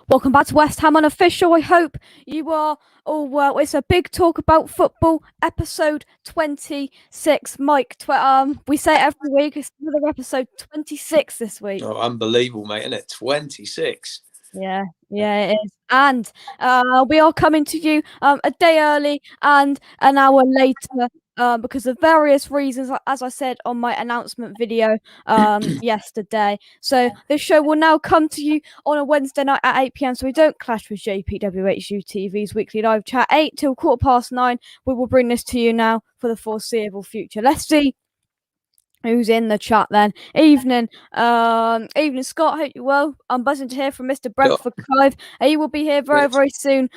Welcome back to West Ham Unofficial. I hope you are all well. It's a big talk about football, episode 26. Mike, we say it every week. It's another episode 26 this week. Oh, unbelievable, mate, isn't it? 26. Yeah, it is. And we are coming to you a day early and an hour later because of various reasons, as I said on my announcement video yesterday. So this show will now come to you on a Wednesday night at 8 p.m. so we don't clash with JPWHU TV's weekly live chat. 8 till 9:15. We will bring this to you now for the foreseeable future. Let's see who's in the chat then. Evening, Scott. Hope you're well. I'm buzzing to hear from Mr. Brentford Clive. He will be here very soon.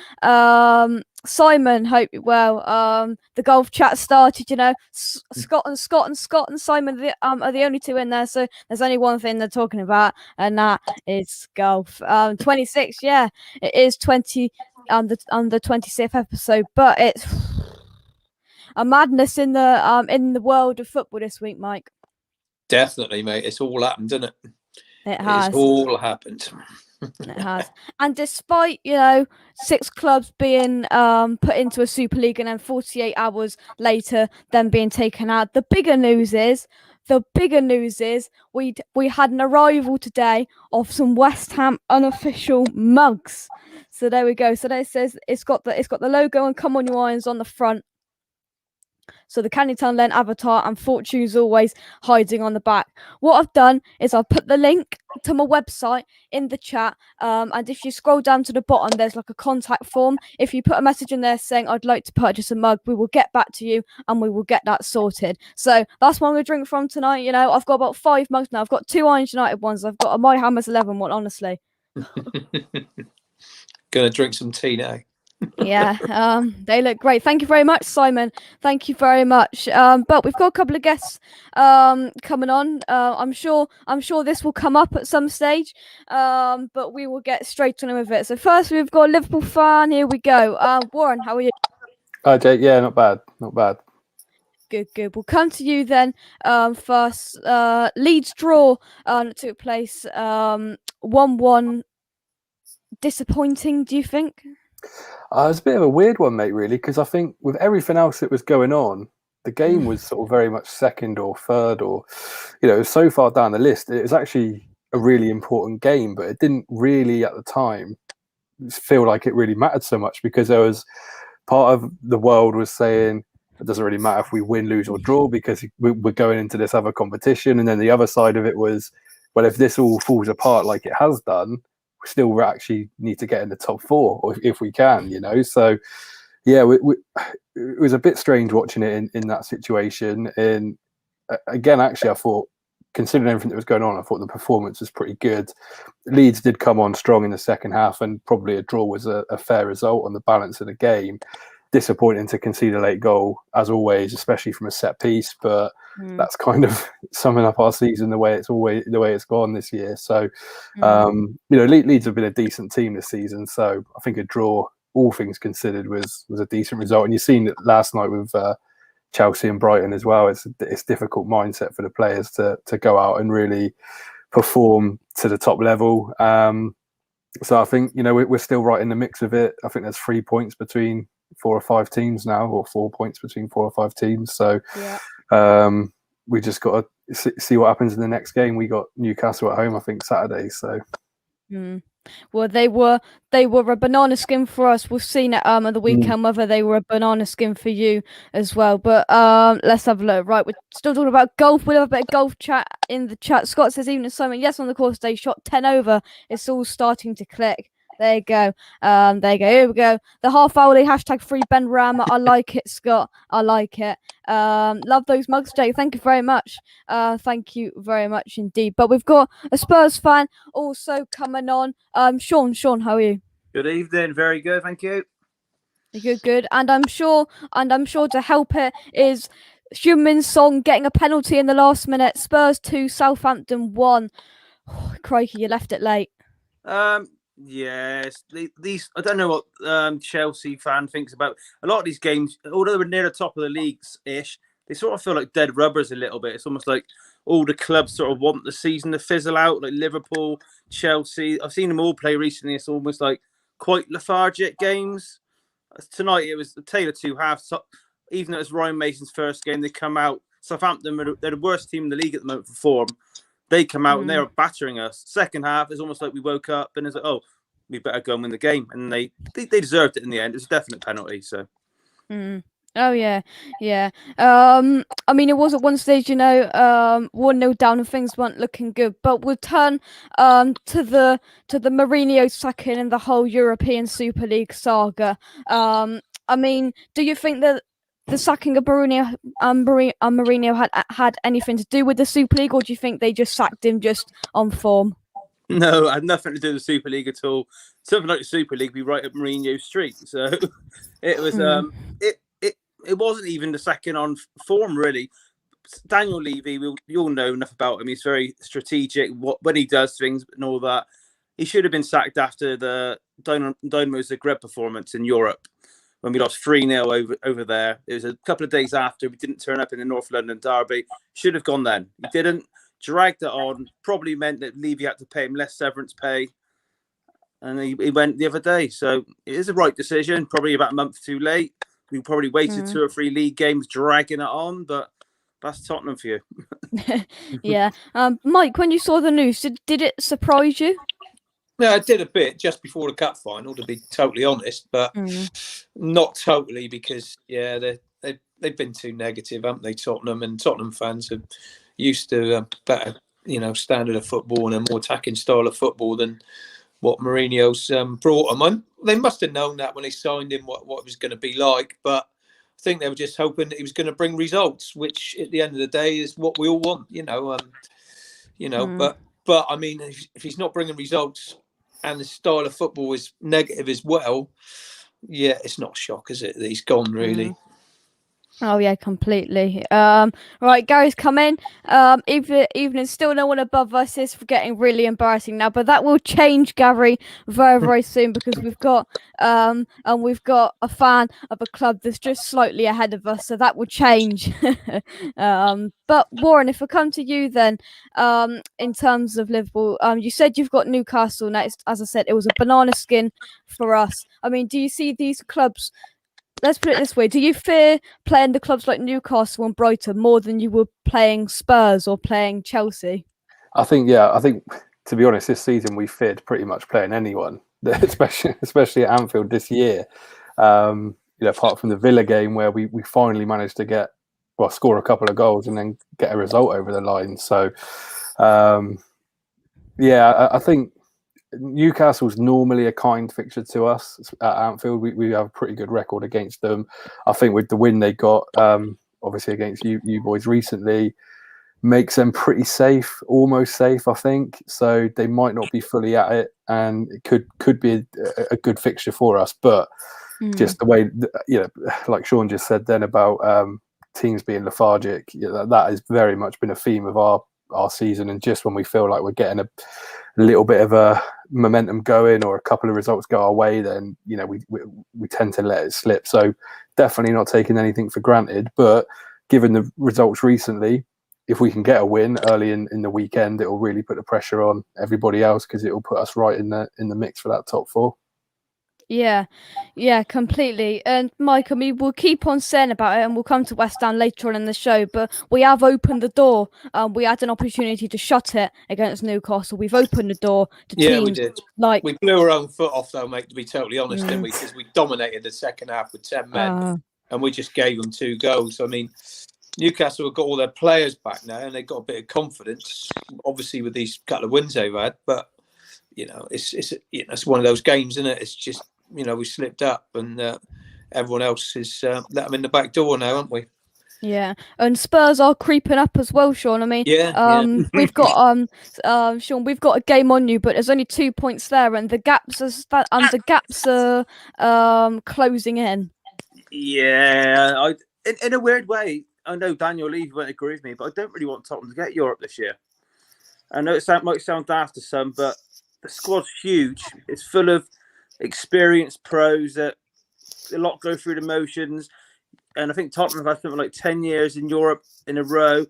Simon, hope you're well. The golf chat started. You know, Scott and Simon are the only two in there. So there's only one thing they're talking about, and that is golf. 26. Yeah, it is 20. The 26th episode, but it's a madness in the world of football this week, Mike. Definitely, mate. It's all happened, isn't it? It has. It's all happened. It has. And despite, 6 clubs being put into a Super League and then 48 hours later them being taken out, the bigger news is we had an arrival today of some West Ham unofficial mugs. So there we go. So there it says it's got the logo and come on your irons on the front. So the Cannington Len avatar and Fortune's always hiding on the back. What I've done is I've put the link to my website in the chat. And if you scroll down to the bottom, there's like a contact form. If you put a message in there saying, I'd like to purchase a mug, we will get back to you and we will get that sorted. So that's what I'm going to drink from tonight. I've got about 5 mugs now. I've got 2 Irons United ones. I've got a My Hammers 11 one, honestly. Gonna drink some tea now. Yeah, they look great. Thank you very much, Simon. Thank you very much. But we've got a couple of guests coming on. I'm sure this will come up at some stage. But we will get straight on with it. So first, we've got a Liverpool fan. Here we go. Warren, how are you? Hi, Jake. Yeah, not bad. Good. We'll come to you then. First, Leeds draw took place 1-1. Disappointing, do you think? It's a bit of a weird one, mate, really, because I think with everything else that was going on, the game was sort of very much second or third or, it was so far down the list. It was actually a really important game, but it didn't really at the time feel like it really mattered so much because there was part of the world was saying it doesn't really matter if we win, lose or draw because we're going into this other competition. And then the other side of it was, well, if this all falls apart like it has done, we still actually need to get in the top 4 or if we can, So, yeah, it was a bit strange watching it in that situation. And again, actually, I thought, considering everything that was going on, I thought the performance was pretty good. Leeds did come on strong in the second half and probably a draw was a fair result on the balance of the game. Disappointing to concede a late goal, as always, especially from a set piece. But that's kind of summing up our season the way it's gone this year. So, Leeds have been a decent team this season. So I think a draw, all things considered, was a decent result. And you've seen it last night with Chelsea and Brighton as well. It's difficult mindset for the players to go out and really perform to the top level. So I think we're still right in the mix of it. I think there's 3 points between 4 or 5 teams now, or 4 points between 4 or 5 teams. So we just got to see what happens in the next game. We got Newcastle at home, I think, Saturday. So. Well, they were a banana skin for us. We've seen it at the weekend whether they were a banana skin for you as well. But let's have a look. Right, we're still talking about golf. We'll have a bit of golf chat in the chat. Scott says, evening, Simon. Yes, on the course day, shot 10 over. It's all starting to click. There you go. Here we go. The half hourly hashtag free Ben Ram. I like it, Scott. I like it. Love those mugs, Jake. Thank you very much. Thank you very much indeed. But we've got a Spurs fan also coming on. Sean, how are you? Good evening. Very good. Thank you. Good. And I'm sure to help it is Heung-min Son getting a penalty in the last minute. Spurs 2, Southampton 1. Oh, crikey, you left it late. Yes, these I don't know what Chelsea fan thinks about a lot of these games. Although we're near the top of the leagues ish, they sort of feel like dead rubbers a little bit. It's almost like all the clubs sort of want the season to fizzle out, like Liverpool, Chelsea. I've seen them all play recently. It's almost like quite lethargic games. Tonight it was the tale of two halves. So, even though it was Ryan Mason's first game, they come out. Southampton, they're the worst team in the league at the moment for form. They come out and they're battering us. Second half, it's almost like we woke up and it's like, oh, we better go and win the game. And they deserved it in the end. It was a definite penalty. So. Oh yeah. I mean, it was at one stage, 1-0 down and things weren't looking good. But we'll turn to the Mourinho sacking and the whole European Super League saga. I mean, do you think that the sacking of Mourinho had anything to do with the Super League, or do you think they just sacked him just on form? No, it had nothing to do with the Super League at all. Something like the Super League be right up Mourinho's street. So it was it wasn't even the second on form, really. Daniel Levy, we all know enough about him. He's very strategic when he does things and all that. He should have been sacked after the Dynamo Zagreb performance in Europe when we lost 3-0 over there. It was a couple of days after. We didn't turn up in the North London derby. Should have gone then. He didn't. Dragged it on. Probably meant that Levy had to pay him less severance pay. And he went the other day. So it is a right decision. Probably about a month too late. We probably waited 2 or 3 league games dragging it on, but that's Tottenham for you. Yeah. Mike, when you saw the news, did it surprise you? Yeah, I did a bit just before the cup final, to be totally honest, but not totally because, they've been too negative, haven't they, Tottenham? And Tottenham fans are used to a better, standard of football and a more attacking style of football than what Mourinho's brought them. They must have known that when they signed him, what it was going to be like. But I think they were just hoping that he was going to bring results, which at the end of the day is what we all want, But I mean, if he's not bringing results and the style of football is negative as well, it's not a shock, is it? That he's gone, really. Oh yeah, completely. Right, Gary's come in. Evening, still no one above us. Is getting really embarrassing now, but that will change, Gary, very very soon because we've got and we've got a fan of a club that's just slightly ahead of us, so that will change. But Warren, if I come to you then, in terms of Liverpool, you said you've got Newcastle next. As I said, it was a banana skin for us. I mean, do you see these clubs? Let's put it this way. Do you fear playing the clubs like Newcastle and Brighton more than you were playing Spurs or playing Chelsea? I think, to be honest, this season we feared pretty much playing anyone, especially at Anfield this year. Apart from the Villa game where we finally managed to score a couple of goals and then get a result over the line. So, I think Newcastle's normally a kind fixture to us at Anfield. We have a pretty good record against them. I think with the win they got, obviously against you boys recently, makes them pretty safe, almost safe, I think. So they might not be fully at it, and it could be a good fixture for us. But just the way, like Sean just said then about teams being lethargic, that has very much been a theme of our season. And just when we feel like we're getting a little bit of a momentum going or a couple of results go our way, then we tend to let it slip. So definitely not taking anything for granted, but given the results recently, if we can get a win early in the weekend, it will really put the pressure on everybody else because it will put us right in the mix for that top 4. Yeah, completely. And Mike, I mean, we'll keep on saying about it, and we'll come to West Ham later on in the show. But we have opened the door. We had an opportunity to shut it against Newcastle. We've opened the door to teams. We did. We blew our own foot off, though, mate. To be totally honest, didn't we? Because we dominated the second half with 10 men, and we just gave them 2 goals. I mean, Newcastle have got all their players back now, and they've got a bit of confidence, obviously, with these couple of wins they've had. But it's one of those games, isn't it? It's just. We slipped up and everyone else has let them in the back door now, haven't we? Yeah, and Spurs are creeping up as well, Sean. I mean, we've got Sean, we've got a game on you, but there's only 2 points there, and the gaps are closing in. Yeah, in a weird way, I know Daniel Levy won't agree with me, but I don't really want Tottenham to get Europe this year. I know it might sound daft to some, but the squad's huge. It's full of experienced pros that a lot go through the motions, and I think Tottenham have had something like 10 years in Europe in a row.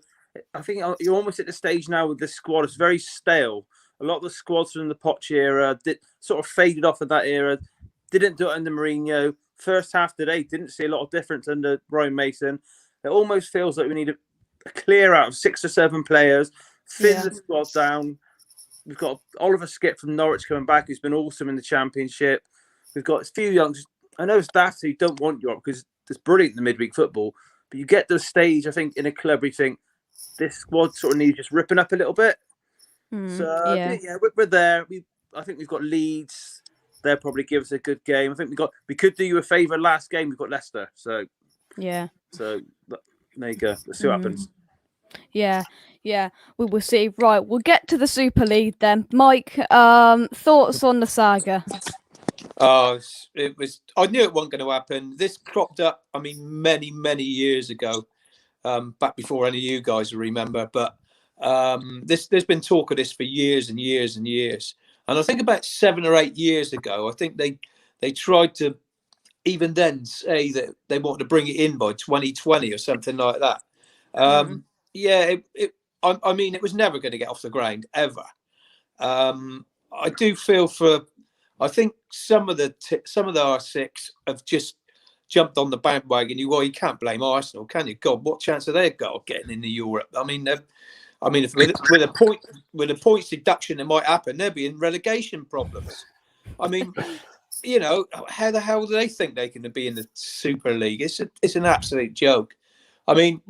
I think you're almost at the stage now with this squad. It's very stale. A lot of the squads from the Poch era sort of faded off of that era. Didn't do it under Mourinho. First half today, didn't see a lot of difference under Brian Mason. It almost feels like we need a clear out of 6 or 7 players, thin the squad down. We've got Oliver Skipp from Norwich coming back, who's been awesome in the Championship. We've got a few youngsters. I know it's daft who don't want Europe because it's brilliant in the midweek football, but you get to the stage, I think, in a club where you think this squad sort of needs just ripping up a little bit. We're there. I think we've got Leeds. They'll probably give us a good game. I think we could do you a favour last game. We've got Leicester. So there you go. Let's see what happens. Yeah, we will see. Right, we'll get to the Super League then. Mike, thoughts on the saga? It was. I knew it wasn't going to happen. This cropped up. I mean, many years ago, back before any of you guys remember. But there's been talk of this for years and years and years. And I think about 7 or 8 years ago, I think they tried to even then say that they wanted to bring it in by 2020 or something like that. I mean, it was never going to get off the ground ever. I do feel for. I think some of the R6 have just jumped on the bandwagon. You can't blame Arsenal, can you? God, what chance have they got of getting into Europe? I mean, if with a points deduction, it might happen. They'll be in relegation problems. I mean, how the hell do they think they can be in the Super League? It's an absolute joke. I mean,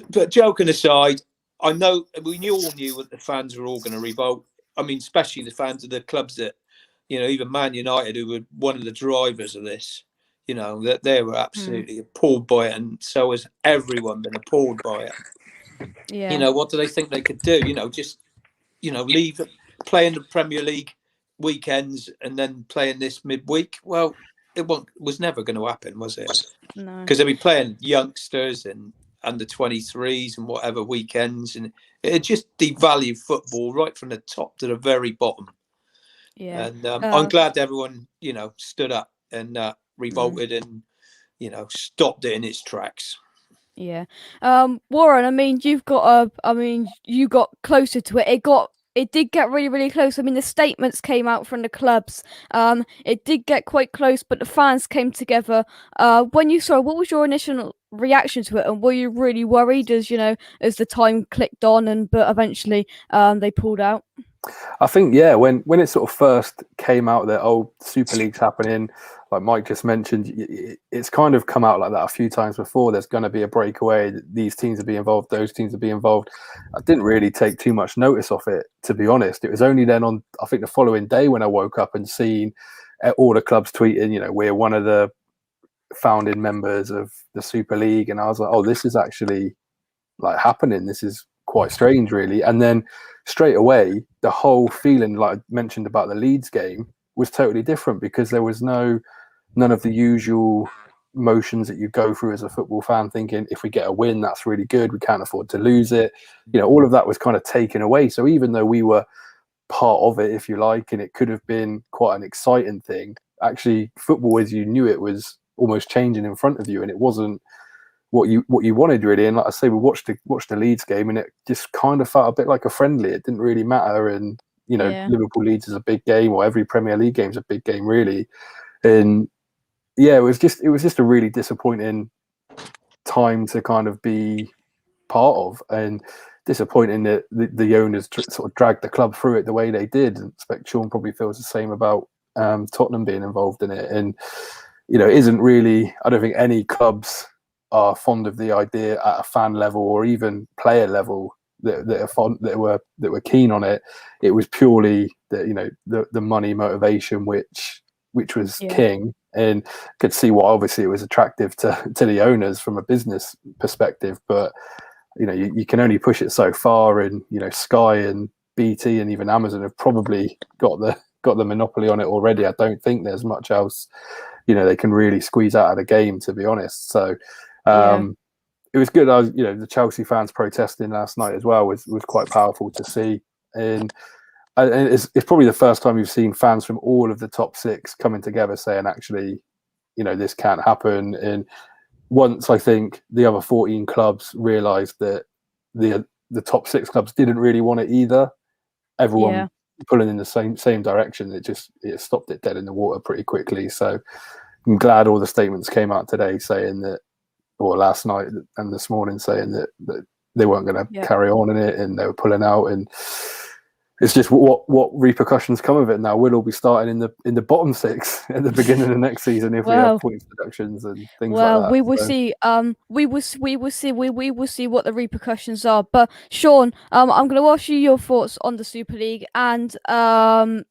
but joking aside, I know we all knew that the fans were all going to revolt. I mean, especially the fans of the clubs that, even Man United, who were one of the drivers of this, that they were absolutely appalled by it, and so has everyone been appalled by it. Yeah. What do they think they could do? Just leave playing the Premier League weekends and then playing this midweek. Well, was never going to happen, was it? No. Because they'll be playing youngsters and under 23s and whatever weekends, and it just devalued football right from the top to the very bottom. Yeah. And I'm glad everyone, stood up and revolted and, stopped it in its tracks. Yeah. Warren, I mean, you got closer to it. It did get really, really close. I mean, the statements came out from the clubs. It did get quite close, but the fans came together. When you saw, what was your initial reaction to it, and were you really worried as the time clicked on, but eventually they pulled out? I think, when it sort of first came out that Super League's happening, like Mike just mentioned, it's kind of come out like that a few times before. There's going to be a breakaway. These teams will be involved. Those teams will be involved. I didn't really take too much notice of it, to be honest. It was only then on, I think, the following day when I woke up and seen all the clubs tweeting, we're one of the founding members of the Super League. And I was like, this is actually like happening. This is quite strange, really. And then straight away, the whole feeling, like I mentioned about the Leeds game, was totally different because there was none of the usual motions that you go through as a football fan, thinking if we get a win, that's really good. We can't afford to lose it. All of that was kind of taken away. So even though we were part of it, if you like, and it could have been quite an exciting thing, actually football as you knew it was almost changing in front of you, and it wasn't what you wanted, really. And like I say, we watched the Leeds game, and it just kind of felt a bit like a friendly. It didn't really matter, and Liverpool Leeds is a big game, or every Premier League game is a big game, really. And it was just a really disappointing time to kind of be part of, and disappointing that the owners sort of dragged the club through it the way they did. And I expect Sean probably feels the same about Tottenham being involved in it. And it isn't really, I don't think any clubs are fond of the idea at a fan level or even player level that were keen on it. It was purely the money motivation which was king, and could see why obviously it was attractive to the owners from a business perspective. But you can only push it so far, and Sky and BT and even Amazon have probably got the monopoly on it already. I don't think there's much else they can really squeeze out of the game, to be honest. So it was good. The Chelsea fans protesting last night as well was quite powerful to see, and it's probably the first time you've seen fans from all of the top 6 coming together saying, actually, this can't happen. And once I think the other 14 clubs realised that the top 6 clubs didn't really want it either. Everyone pulling in the same direction. It stopped it dead in the water pretty quickly. So I'm glad all the statements came out today saying that, or last night and this morning saying that they weren't going to carry on in it and they were pulling out. And it's just what repercussions come of it now. We'll all be starting in the bottom 6 at the beginning of next season if we have points deductions and things like that. We will see. We will see what the repercussions are. But Sean, I'm going to ask you your thoughts on the Super League and hang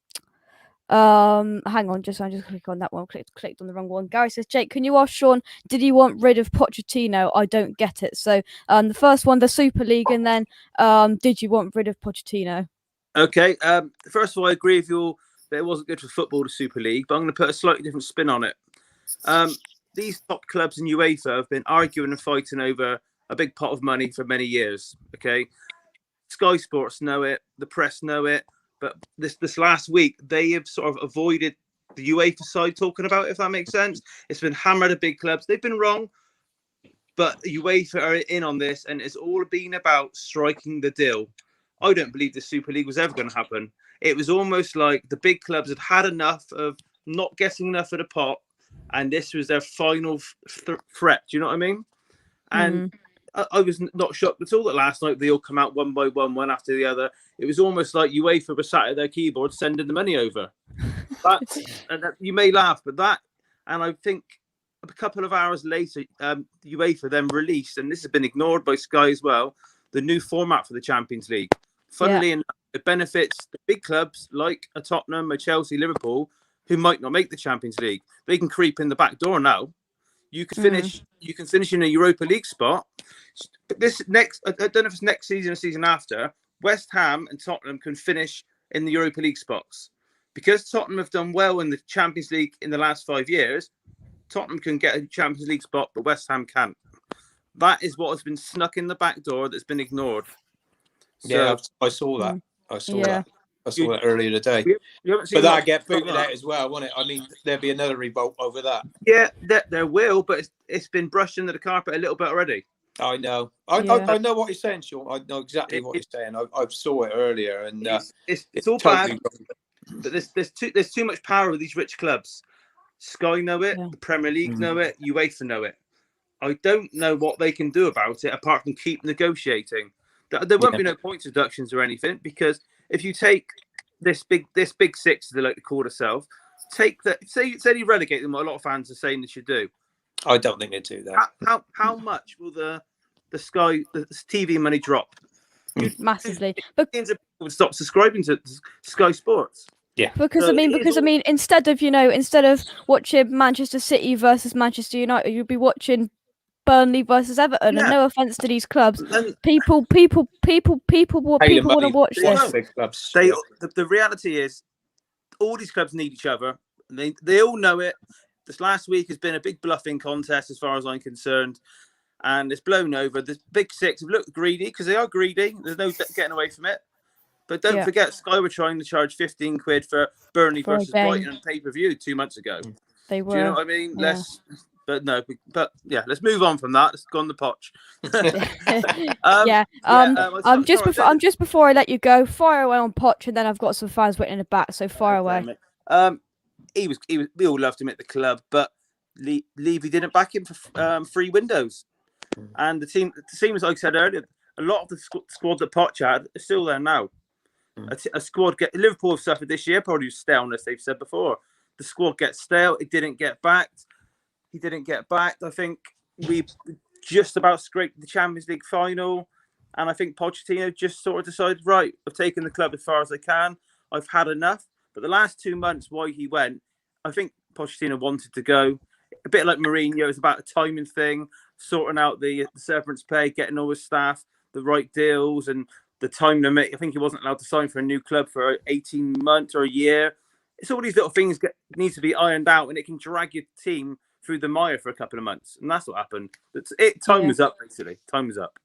on, I just click on that one. Clicked on the wrong one. Gary says, Jake, can you ask Sean, did he want rid of Pochettino? I don't get it. So the first one, the Super League, and then did you want rid of Pochettino? Okay. First of all, I agree with you that it wasn't good for football, the Super League, but I'm going to put a slightly different spin on it. These top clubs in UEFA have been arguing and fighting over a big pot of money for many years. Okay. Sky Sports know it, the press know it, but this last week they have sort of avoided the UEFA side talking about it, if that makes sense. It's been hammered at big clubs. They've been wrong, but UEFA are in on this, and it's all been about striking the deal. I don't believe the Super League was ever going to happen. It was almost like the big clubs had enough of not getting enough of the pot, and this was their final threat. Do you know what I mean? And I was not shocked at all that last night they all come out one by one after the other. It was almost like UEFA were sat at their keyboard sending the money over. You may laugh, but that, and I think a couple of hours later, UEFA then released, and this has been ignored by Sky as well, the new format for the Champions League. Funnily enough, it benefits the big clubs like a Tottenham, a Chelsea, Liverpool, who might not make the Champions League. They can creep in the back door now. You can finish. You can finish in a Europa League spot. But this next, I don't know if it's next season or season after, West Ham and Tottenham can finish in the Europa League spots. Because Tottenham have done well in the Champions League in the last 5 years, Tottenham can get a Champions League spot, but West Ham can't. That is what has been snuck in the back door that's been ignored. So, I saw that. I saw that earlier today. But that'd get booted out as well, wouldn't it? I mean, there'd be another revolt over that. Yeah, there will, but it's been brushed under the carpet a little bit already. I know. I know what you're saying, Sean. I know exactly what you're saying. I saw it earlier, and it's all totally bad. But there's too much power with these rich clubs. Sky know it, the Premier League know it, UEFA know it. I don't know what they can do about it apart from keep negotiating. There won't be no points deductions or anything, because if you take this big 6, as they like to call themselves, take that. Say you relegate them. What a lot of fans are saying they should do. I don't think they do that. How much will the Sky the TV money drop? Massively. Millions of people would stop subscribing to Sky Sports. Yeah, because I mean, instead of watching Manchester City versus Manchester United, you'll be watching Burnley versus Everton. And no offense to these clubs, people want to watch this. The reality is, all these clubs need each other. They all know it. This last week has been a big bluffing contest, as far as I'm concerned, and it's blown over. The big 6 have looked greedy, because they are greedy. There's no getting away from it. But don't forget, Sky were trying to charge 15 quid for Burnley versus Brighton on pay-per-view 2 months ago. They were. Do you know what I mean? Yeah. Let's move on from that. Let's go on the Poch. Just before I let you go, fire away on Poch, and then I've got some fans waiting in the back. So fire away. He was. We all loved him at the club, but Levy didn't back him for free windows, and the team, as I said earlier, a lot of the squad that Poch had is still there now. A squad Liverpool have suffered this year, probably staleness. They've said before, the squad gets stale. It didn't get backed. He didn't get backed. I think we just about scraped the Champions League final, and I think Pochettino just sort of decided, right, I've taken the club as far as I can. I've had enough. But the last 2 months, why he went, I think Pochettino wanted to go. A bit like Mourinho, it's about a timing thing, sorting out the severance pay, getting all his staff the right deals, and the time limit. I think he wasn't allowed to sign for a new club for 18 months or a year. It's all these little things need to be ironed out, and it can drag your team through the mire for a couple of months. And that's what happened. Time was up, basically. Time was up.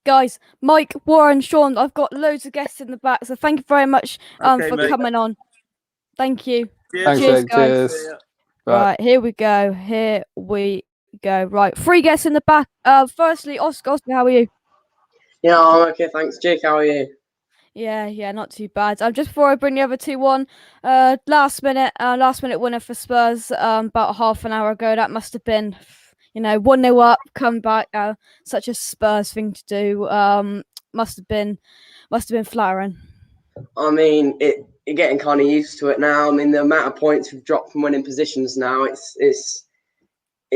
Guys, Mike, Warren, Sean, I've got loads of guests in the back, so thank you very much for coming on. Thank you. Cheers, guys. Cheers. Right, here we go. Right, 3 guests in the back. Firstly, Oscar, how are you? Yeah, I'm okay, thanks. Jake, how are you? Yeah, not too bad. Just before I bring the other two on, last minute winner for Spurs. About half an hour ago. That must have been, 1-0 up, come back. Such a Spurs thing to do. Must have been flattering. I mean, you're getting kind of used to it now. I mean, the amount of points we've dropped from winning positions now, it's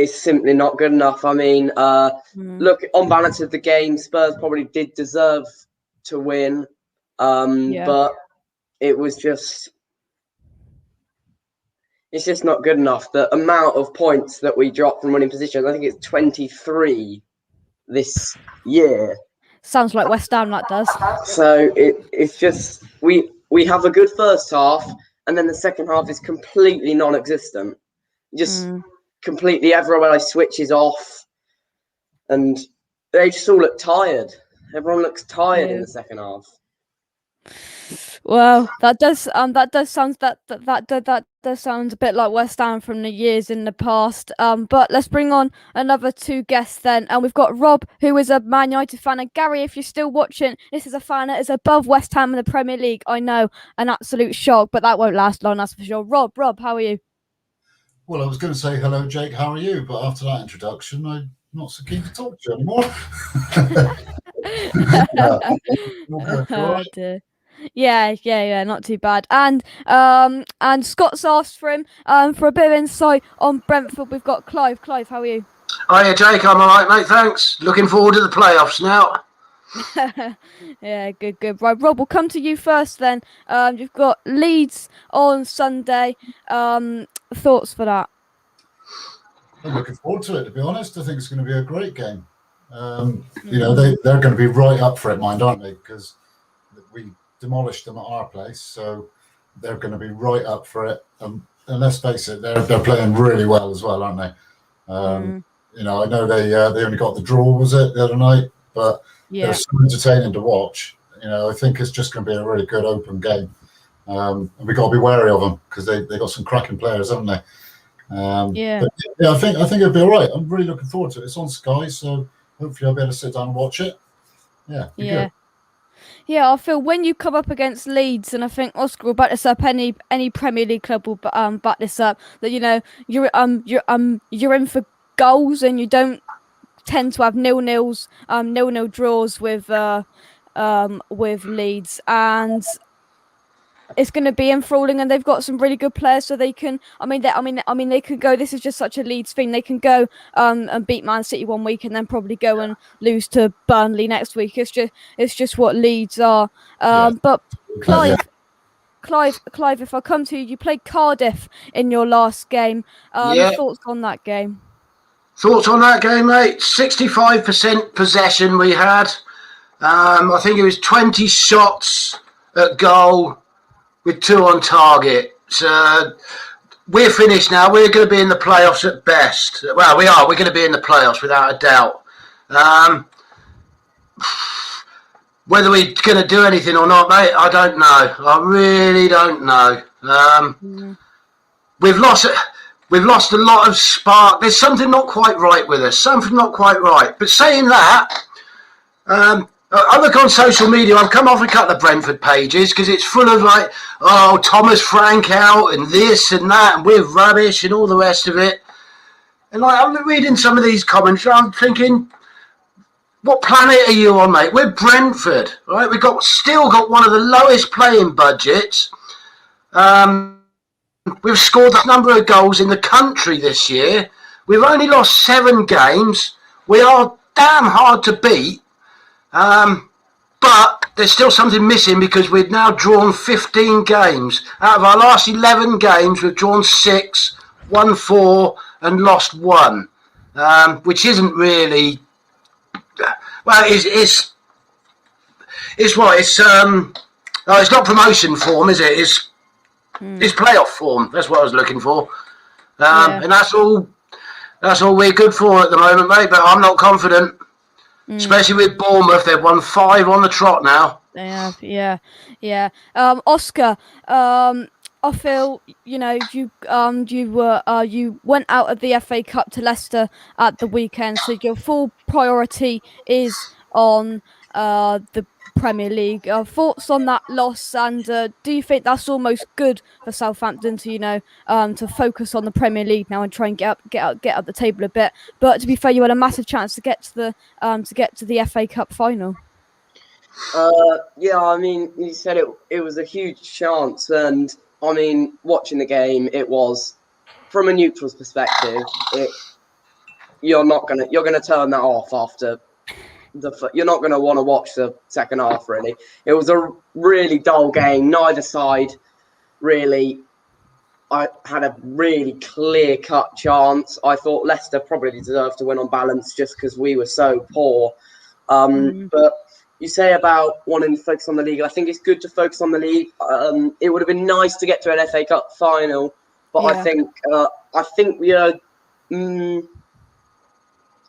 simply not good enough. I mean, look, on balance of the game, Spurs probably did deserve to win, but it was just. It's just not good enough. The amount of points that we dropped from winning positions, I think it's 23 this year. Sounds like West Ham, that does. So it's just we have a good first half, and then the second half is completely non-existent. Just completely everywhere switches off, and they just all look tired. Everyone looks tired in the second half. Well, that does sound a bit like West Ham from the years in the past. But let's bring on another two guests then, and we've got Rob, who is a Man United fan, and Gary, if you're still watching, this is a fan that is above West Ham in the Premier League. I know, an absolute shock, but that won't last long, that's for sure. Rob, how are you? Well, I was going to say hello, Jake. How are you? But after that introduction, I'm not so keen to talk to you anymore. Dear. Yeah, not too bad. And Scott's asked for him for a bit of insight on Brentford. We've got Clive. Clive, how are you? Hiya, Jake. I'm all right, mate. Thanks. Looking forward to the playoffs now. Yeah, good. Right, Rob, we'll come to you first then. You've got Leeds on Sunday. Thoughts for that? I'm looking forward to it, to be honest. I think it's going to be a great game. You know, they're going to be right up for it, aren't they? Because we demolished them at our place, so they're going to be right up for it. And let's face it, they're playing really well as well, aren't they? You know, I know they only got the draw, was it, the other night, but they're so entertaining to watch. You know, I think it's just going to be a really good open game, and we got to be wary of them because they got some cracking players, haven't they? But, I think it'll be all right. I'm really looking forward to it. It's on Sky, so hopefully I'll be able to sit down and watch it. Good. Yeah, I feel when you come up against Leeds, and I think Oscar will back this up. Any Premier League club will back this up. That you're in for goals, and you don't tend to have 0-0 draws with Leeds, and it's going to be enthralling. And they've got some really good players, so they can. They could go. This is just such a Leeds thing. They can go and beat Man City one week, and then probably go and lose to Burnley next week. It's just what Leeds are. But Clive, if I come to you, you played Cardiff in your last game. Thoughts on that game? Thoughts on that game, mate? 65% possession we had. I think it was 20 shots at goal with 2 on target. So we're finished now. We're going to be in the playoffs at best. Well, we are. We're going to be in the playoffs without a doubt. Whether we're going to do anything or not, mate, I don't know. I really don't know. We've lost a lot of spark. There's something not quite right with us. Something not quite right. But saying that, I look on social media. I've come off a couple of Brentford pages because it's full of like, oh, Thomas Frank out and this and that, and we're rubbish and all the rest of it. And like, I'm reading some of these comments, and I'm thinking, what planet are you on, mate? We're Brentford, right? We've still got one of the lowest playing budgets. We've scored the number of goals in the country this year. We've only lost 7 games. We are damn hard to beat. But there's still something missing because we've now drawn 15 games. Out of our last 11 games, we've drawn 6, won 4, and lost 1, which isn't really. Well, it's not promotion form, is it? It's playoff form. That's what I was looking for, and that's all we're good for at the moment, mate. But I'm not confident. Especially with Bournemouth, they've won 5 on the trot now. They have, yeah. Oscar, I feel you went out of the FA Cup to Leicester at the weekend, so your full priority is on the Premier League. Thoughts on that loss, and do you think that's almost good for Southampton to to focus on the Premier League now and try and get up the table a bit? But to be fair, you had a massive chance to get to the FA Cup final. Yeah, I mean, you said it was a huge chance, and I mean, watching the game, it was, from a neutral's perspective, you're gonna turn that off after you're not gonna want to watch the second half. Really, it was a really dull game. Neither side really. I had a really clear-cut chance. I thought Leicester probably deserved to win on balance just because we were so poor. But you say about wanting to focus on the league. I think it's good to focus on the league. It would have been nice to get to an FA Cup final, but I think we are.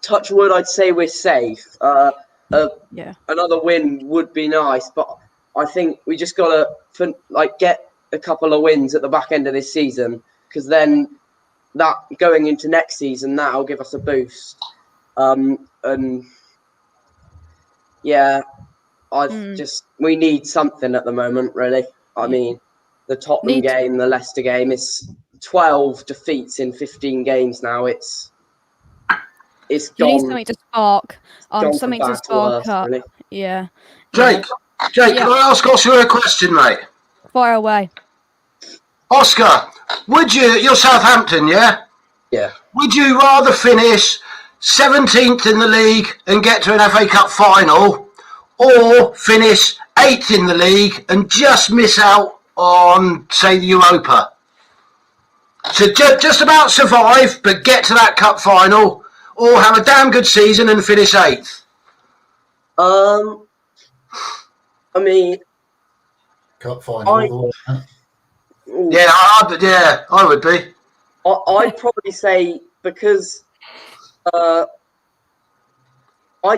Touch wood, I'd say we're safe. Another win would be nice, but I think we just gotta get a couple of wins at the back end of this season, because then that going into next season, that'll give us a boost. We need something at the moment, really. I mean, the Tottenham game, the Leicester game, is 12 defeats in 15 games now. It's you need something to spark. Something to spark up. Really. Yeah. Jake, can I ask Oscar a question, mate? Fire away. Oscar, you're Southampton, yeah? Yeah. Would you rather finish 17th in the league and get to an FA Cup final, or finish 8th in the league and just miss out on, say, the Europa? So just about survive, but get to that cup final, or have a damn good season and finish 8th? I mean, cup final. I would be. I'd probably say, because I'd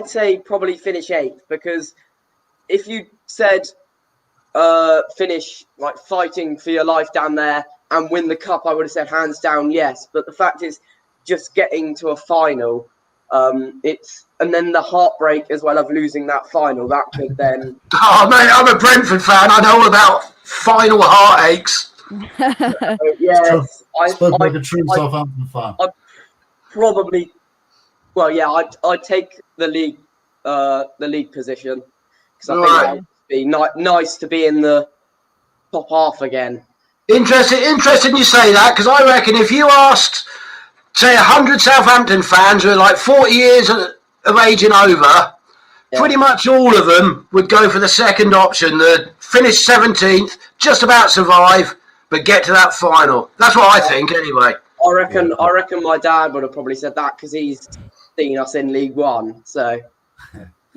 say probably finish 8th, because if you said finish fighting for your life down there and win the cup, I would have said hands down yes. But the fact is, just getting to a final, and then the heartbreak as well of losing that final, that could then. Oh mate, I'm a Brentford fan. I know all about final heartaches. Yes, I spoke like a true Southampton fan. I'd probably, I'd take the league position, because I think that would be nice to be in the top half again. Interesting you say that, because I reckon if you asked, say, 100 Southampton fans who are like 40 years of age and over, pretty much all of them would go for the second option, the finish 17th, just about survive, but get to that final. That's what I think, anyway. I reckon my dad would have probably said that, because he's seen us in League One. So,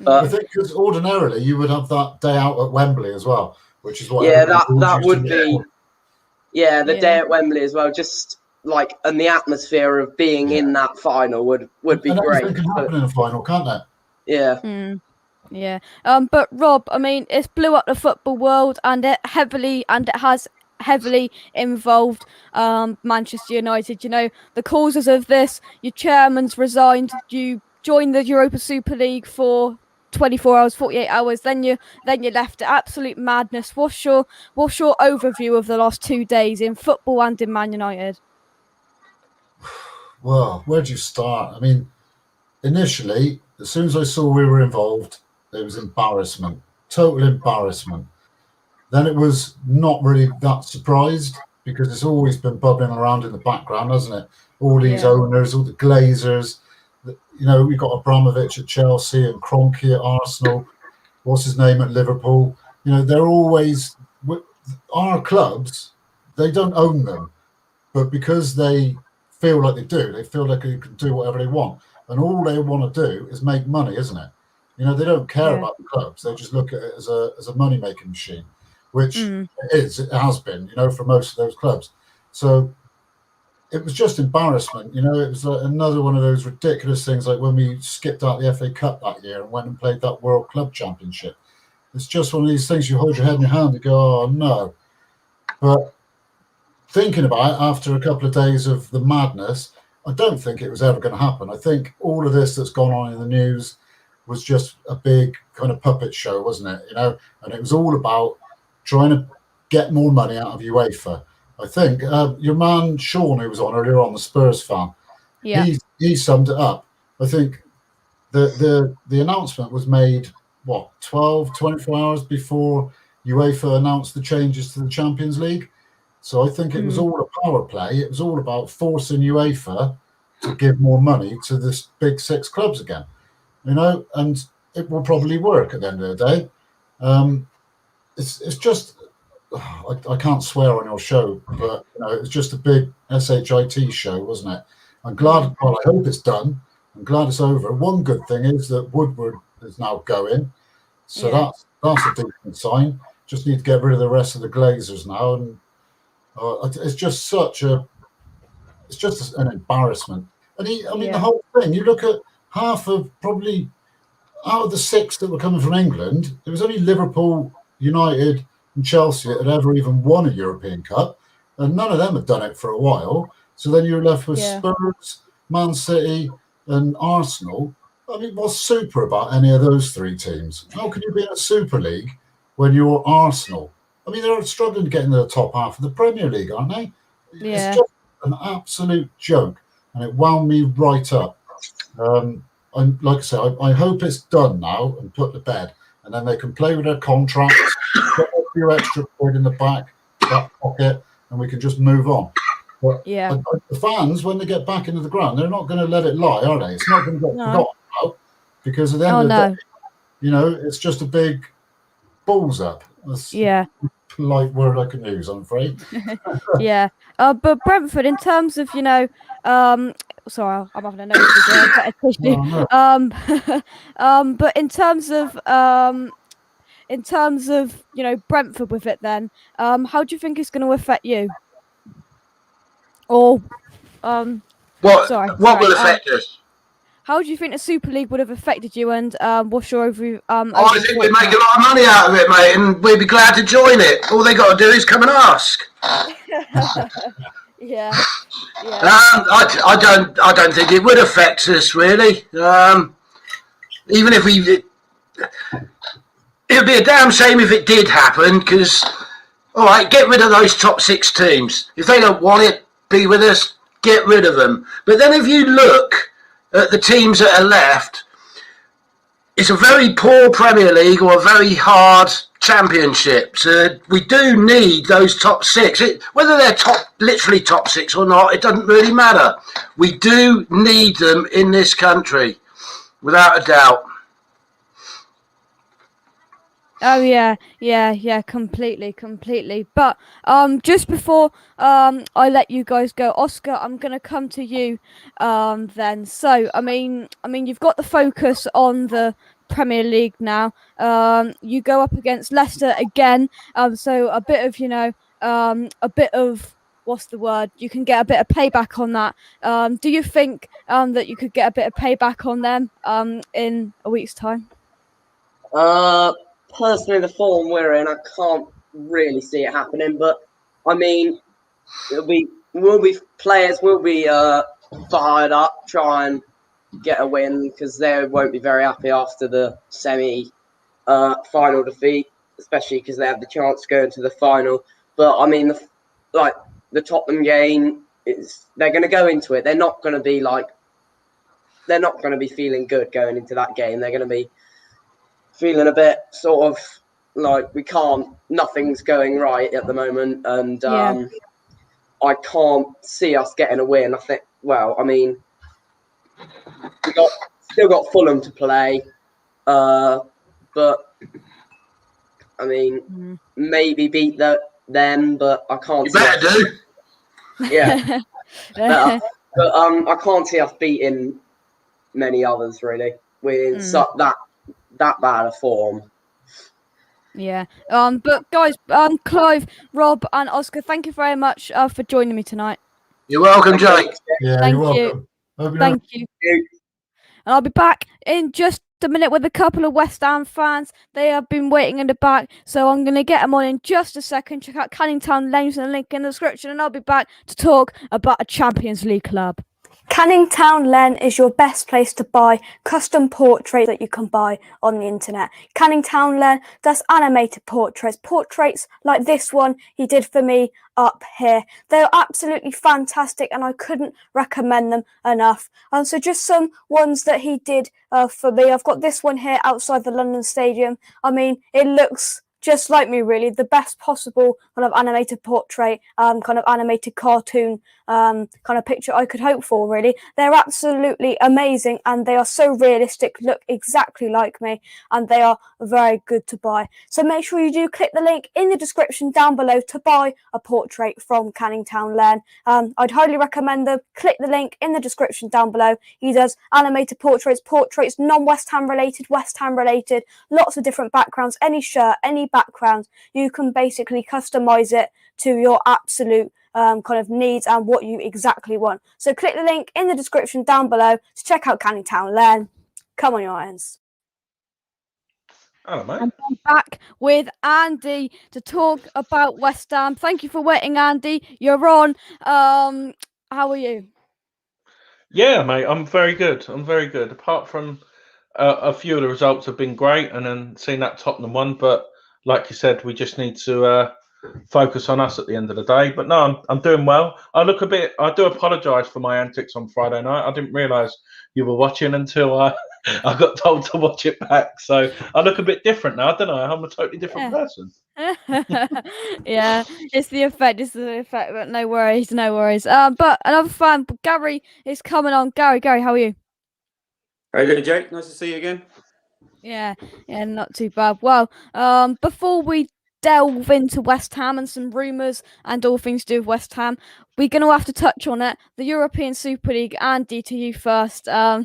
I think because ordinarily you would have that day out at Wembley as well, which is what. Yeah, that would be. Yeah, the day at Wembley as well. Just and the atmosphere of being in that final would be great. Anything can happen in a final, can't it? Yeah. Yeah. But Rob, I mean, it's blew up the football world, and it has heavily involved Manchester United. The causes of this: your chairman's resigned, you joined the Europa Super League for 24 hours, 48 hours, then you left. Absolute madness. What's your overview of the last 2 days in football and in Man United? Well, where'd you start? I mean, initially, as soon as I saw we were involved, it was embarrassment, total embarrassment. Then it was not really that surprised, because it's always been bubbling around in the background, hasn't it? All these owners, all the Glazers. We've got Abramovich at Chelsea and Kroenke at Arsenal. What's his name at Liverpool? They're always our clubs. They don't own them, but because they feel like they do, they feel like they can do whatever they want, and all they want to do is make money, isn't it? They don't care about the clubs. They just look at it as a money making machine, which it has been, for most of those clubs. So it was just embarrassment. It was another one of those ridiculous things, like when we skipped out the FA Cup that year and went and played that World Club Championship. It's just one of these things you hold your head in your hand and go, oh no. But thinking about it after a couple of days of the madness, I don't think it was ever going to happen. I think all of this that's gone on in the news was just a big kind of puppet show, wasn't it? You know, and it was all about trying to get more money out of UEFA. I think your man Sean, who was on earlier on, the Spurs fan, he summed it up. I think the announcement was made, what, 12, 24 hours before UEFA announced the changes to the Champions League. So I think it was all a power play. It was all about forcing UEFA to give more money to the big 6 clubs again, you know, and it will probably work at the end of the day. It's just, I can't swear on your show, but you know, it's just a big SHIT show, wasn't it? I'm glad. Well, I hope it's done. I'm glad it's over. One good thing is that Woodward is now going, so that's a decent sign. Just need to get rid of the rest of the Glazers now, and it's just it's just an embarrassment. And the whole thing. You look at half of probably out of the 6 that were coming from England, it was only Liverpool, United, and Chelsea that had ever even won a European Cup, and none of them had done it for a while. So then you're left with Spurs, Man City, and Arsenal. I mean, what's super about any of those 3 teams? How can you be in a Super League when you're Arsenal? I mean, they're struggling to get into the top half of the Premier League, aren't they? It's just an absolute joke, and it wound me right up. And like I said, I hope it's done now and put to bed, and then they can play with their contracts, get a few extra quid in the back pocket, and we can just move on. But the fans, when they get back into the ground, they're not going to let it lie, are they? It's not going to get forgotten about, because at the end of the day, you know, it's just a big balls up. That's a polite word I can use, I'm afraid. But Brentford, in terms of, you know, sorry, I'm having a nose but in terms of you know, Brentford with it, then how do you think it's going to affect you? Or what will affect us? How do you think the Super League would have affected you, and what's your overview? I think we'd make a lot of money out of it, mate, and we'd be glad to join it. All they got to do is come and ask. I don't think it would affect us really. Even if it would be a damn shame if it did happen, because all right, get rid of those top 6 teams. If they don't want it, be with us, get rid of them. But then if you look at the teams that are left, it's a very poor Premier League or a very hard Championship. So we do need those top 6. Whether they're literally top 6 or not, it doesn't really matter. We do need them in this country, without a doubt. Oh yeah, completely. But just before I let you guys go, Oscar, I'm gonna come to you then. So I mean, you've got the focus on the Premier League now. You go up against Leicester again. So a bit of, you know, a bit of, what's the word? You can get a bit of payback on that. Do you think that you could get a bit of payback on them in a week's time? Personally, the form we're in, I can't really see it happening. But I mean, players will be fired up, try and get a win, because they won't be very happy after the final defeat, especially because they have the chance to go into the final. But I mean, the Tottenham game they're going to go into it. They're not going to be feeling good going into that game. They're going to be feeling a bit sort of like nothing's going right at the moment, and I can't see us getting a win. I think, well, I mean, still got Fulham to play, but I mean, maybe beat them, but I can't. You better do. Yeah, but I can't see us beating many others really. We're in that bad a form. Yeah. But guys, Clive, Rob, and Oscar, thank you very much for joining me tonight. You're welcome, Jake. Yeah, Thank you're welcome. Thank you. And I'll be back in just a minute with a couple of West Ham fans. They have been waiting in the back, so I'm going to get them on in just a second. Check out Canning Town Lanes and the link in the description, and I'll be back to talk about a Champions League club. Canning Town Len is your best place to buy custom portraits that you can buy on the internet. Canning Town Len does animated portraits like this one he did for me up here. They're absolutely fantastic and I couldn't recommend them enough. So just some ones that he did for me. I've got this one here outside the London Stadium. I mean, it looks just like me, really, the best possible kind of animated portrait, kind of animated cartoon kind of picture I could hope for, really. They're absolutely amazing and they are so realistic, look exactly like me, and they are very good to buy. So make sure you do click the link in the description down below to buy a portrait from Canning Town Len. I'd highly recommend them. Click the link in the description down below. He does animated portraits, non-West Ham related, West Ham related, lots of different backgrounds, any shirt, any background. You can basically customize it to your absolute kind of needs and what you exactly want. So click the link in the description down below to check out Canning Town Len. Come on, your ends. Hello, mate. And I'm back with Andy to talk about West Ham. Thank you for waiting, Andy. You're on. How are you? Yeah, mate, I'm very good. Apart from a few of the results have been great, and then seeing that Tottenham one. But like you said, we just need to focus on us at the end of the day. But no, I'm doing well. I do apologise for my antics on Friday night. I didn't realise you were watching until I got told to watch it back. So I look a bit different now, don't I? I'm a totally different person. Yeah, it's the effect. But no worries. But another fan, Gary, is coming on. Gary, how are you? How you doing, Jake? Nice to see you again. Yeah, not too bad. Well, before we delve into West Ham and some rumours and all things to do with West Ham, we're going to have to touch on it. The European Super League. Andy, to you first. Oh,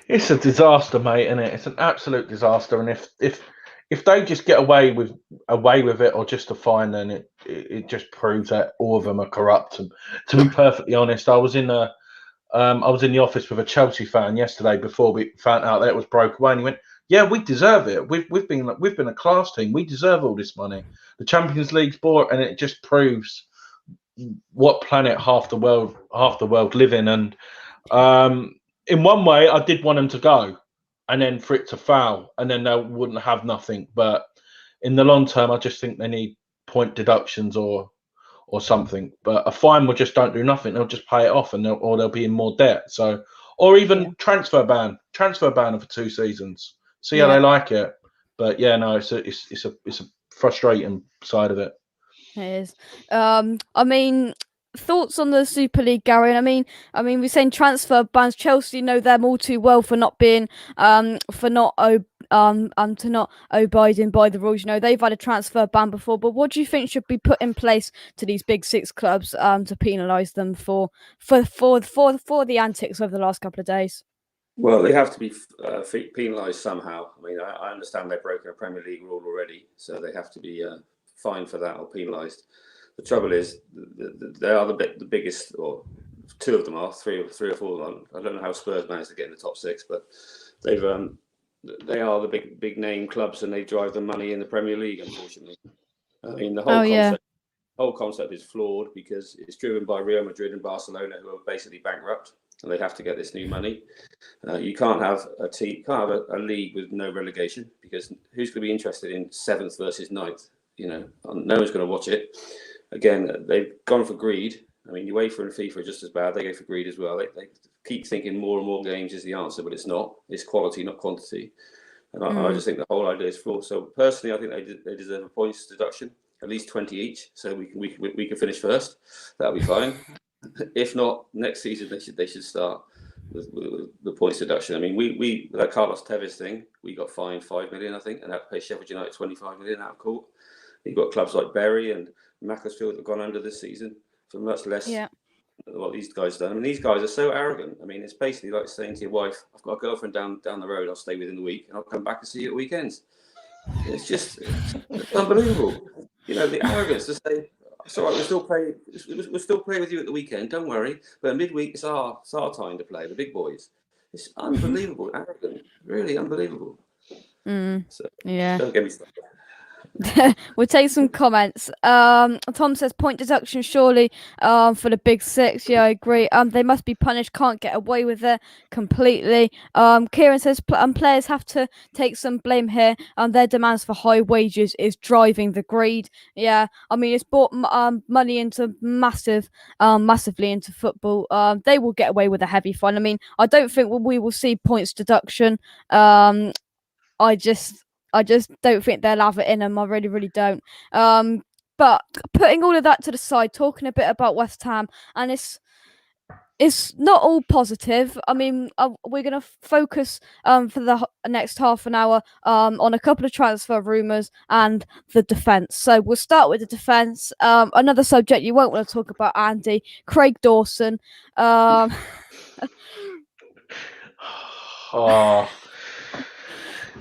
it's a disaster, mate, isn't it? It's an absolute disaster. And if they just get away with it or just a fine, then it just proves that all of them are corrupt. And to be perfectly honest, I was in the office with a Chelsea fan yesterday before we found out that it was broke away, and he went, "Yeah, we deserve it. We've been a class team. We deserve all this money. The Champions League's bought, and it just proves what planet half the world live in." And in one way, I did want them to go, and then for it to foul, and then they wouldn't have nothing. But in the long term, I just think they need point deductions or something. But a fine will just don't do nothing. They'll just pay it off, and they'll be in more debt. So, or even transfer ban for 2 seasons. See how they like it. But yeah, no, it's a frustrating side of it. It is. I mean, thoughts on the Super League, Gary? I mean, we're saying transfer bans. Chelsea know them all too well for not being, for not to not abiding by the rules. You know, they've had a transfer ban before. But what do you think should be put in place to these big 6 clubs, to penalise them for the antics over the last couple of days? Well, they have to be penalised somehow. I mean, I understand they've broken a Premier League rule already, so they have to be fined for that or penalised. The trouble is, they are the biggest, or 2 of them are, 3 or 4 of them. I don't know how Spurs managed to get in the top 6, but they are the big name clubs, and they drive the money in the Premier League. Unfortunately, I mean the whole concept is flawed because it's driven by Real Madrid and Barcelona, who are basically bankrupt, and they have to get this new money. You can't have a league with no relegation, because who's going to be interested in 7th versus 9th? You know, no one's going to watch it. Again, they've gone for greed. I mean, UEFA and FIFA are just as bad. They go for greed as well. They keep thinking more and more games is the answer, but it's not. It's quality, not quantity. And I just think the whole idea is flawed. So personally, I think they deserve a points deduction, at least 20 each, so we can finish first. That'll be fine. If not, next season they should start with the points deduction. I mean, we that Carlos Tevez thing, we got fined 5 million, I think, and had to pay Sheffield United 25 million out of court. You've got clubs like Bury and Macclesfield that have gone under this season for much less than what these guys have done. I mean, these guys are so arrogant. I mean, it's basically like saying to your wife, "I've got a girlfriend down the road. I'll stay within the week, and I'll come back and see you at weekends." It's just unbelievable. You know, the arrogance to say, "It's all right, we'll still play with you at the weekend. Don't worry. But midweek, it's our time to play, the big boys." It's unbelievable, arrogant, really unbelievable. So don't get me started. We'll take some comments. Tom says point deduction surely for the big six. Yeah, I agree. They must be punished. Can't get away with it completely. Kieran says players have to take some blame here. Their demands for high wages is driving the greed. Yeah, I mean it's brought money into massively into football. They will get away with a heavy fine. I mean, I don't think we will see points deduction. I just don't think they'll have it in them. I really, really don't. But putting all of that to the side, talking a bit about West Ham, and it's not all positive. I mean, we're going to focus for the next half an hour on a couple of transfer rumours and the defence. So we'll start with the defence. Another subject you won't want to talk about, Andy, Craig Dawson. Oh.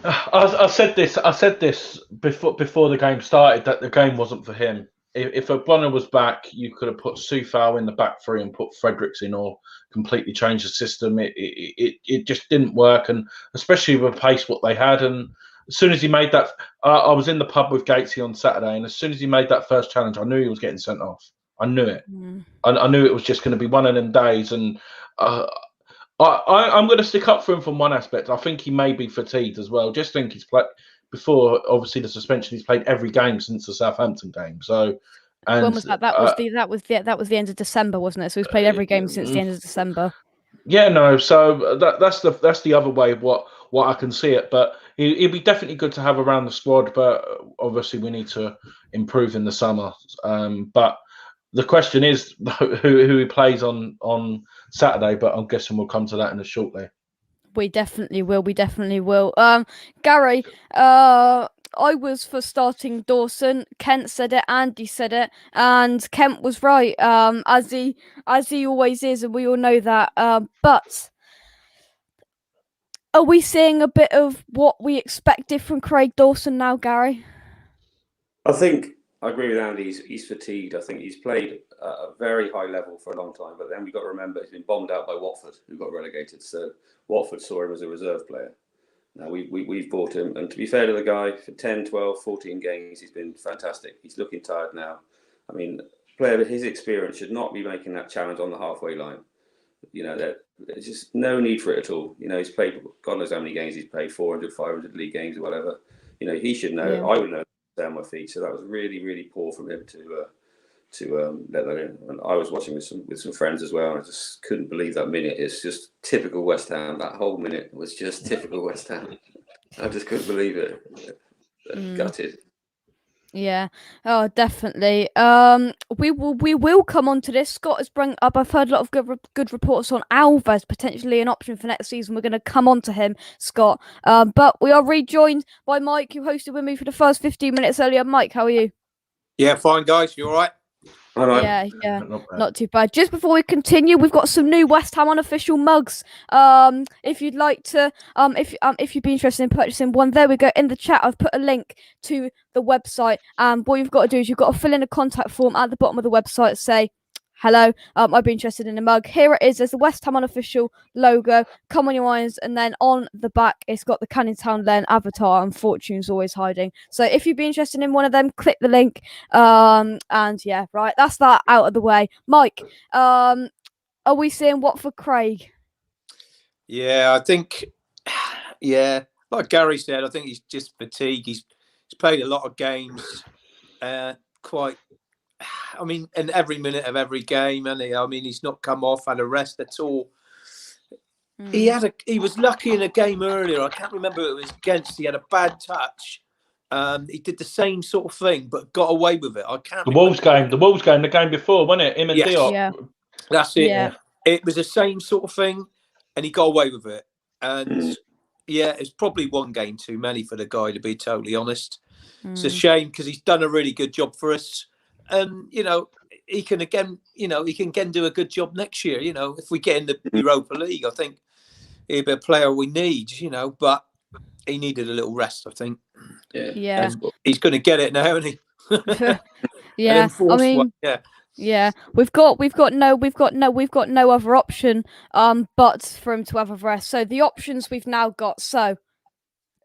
I said this before the game started, that the game wasn't for him. If O'Brien was back, you could have put Soufal in the back three and put Fredericks in, or completely changed the system. It just didn't work, and especially with the pace what they had. And as soon as he made that, I was in the pub with Gatesy on Saturday, and as soon as he made that first challenge, I knew he was getting sent off. I knew it. I knew it was just going to be one of them days, and I'm going to stick up for him from one aspect. I think he may be fatigued as well. Just think he's played before, obviously the suspension. He's played every game since the Southampton game. So, and when was that? That was the end of December, wasn't it? So he's played every game since the end of December. Yeah, no. So that's the other way of what I can see it. But it'd be definitely good to have around the squad. But obviously we need to improve in the summer. But the question is who he plays on Saturday, but I'm guessing we'll come to that in a shortly. We definitely will. Gary, I was for starting Dawson. Kent said it, Andy said it, and Kent was right, as he always is, and we all know that. But are we seeing a bit of what we expected from Craig Dawson now, Gary? I think I agree with Andy. He's fatigued. I think he's played at a very high level for a long time. But then we've got to remember he's been bombed out by Watford, who got relegated. So Watford saw him as a reserve player. Now we've bought him. And to be fair to the guy, for 10, 12, 14 games, he's been fantastic. He's looking tired now. I mean, a player with his experience should not be making that challenge on the halfway line. You know, there's just no need for it at all. You know, he's played, God knows how many games he's played, 400, 500 league games or whatever. You know, he should know. Yeah. I would know. Down my feet, so that was really, really poor from him to let that in. And I was watching with some friends as well, and I just couldn't believe that minute. It's just typical West Ham. That whole minute was just typical West Ham. I just couldn't believe it. Gutted. Yeah, oh, definitely. We will come on to this. Scott has brought up. I've heard a lot of good reports on Alves potentially an option for next season. We're going to come on to him, Scott. But we are rejoined by Mike, who hosted with me for the first 15 minutes earlier. Mike, how are you? Yeah, fine, guys. You all right? All right. Yeah, not too bad. Just before we continue, we've got some new West Ham unofficial mugs. If you'd like to, if you'd be interested in purchasing one, there we go. In the chat, I've put a link to the website. What you've got to do is you've got to fill in a contact form at the bottom of the website. Say, hello, I'd be interested in a mug. Here it is. There's the West Ham unofficial logo. Come on your irons, and then on the back, it's got the Canning Town Len avatar, and Fortune's always hiding. So if you'd be interested in one of them, click the link. And yeah, right, that's that out of the way. Mike, are we seeing what for Craig? Yeah, I think, yeah, like Gary said, I think he's just fatigued. He's played a lot of games, I mean, in every minute of every game, and I mean, he's not come off, had a rest at all. He was lucky in a game earlier. I can't remember who it was against. He had a bad touch. He did the same sort of thing, but got away with it. I can't. The Wolves game, the game before, wasn't it? Him and Diop. Yeah, that's it. Yeah. It was the same sort of thing, and he got away with it. And yeah, it's probably one game too many for the guy, to be totally honest. It's a shame because he's done a really good job for us. And, you know, he can again do a good job next year. You know, if we get in the Europa League, I think he'll be a player we need, you know, but he needed a little rest, I think. Yeah. He's going to get it now, isn't he? Yeah. I mean, yeah. We've got no other option but for him to have a rest. So the options we've now got. So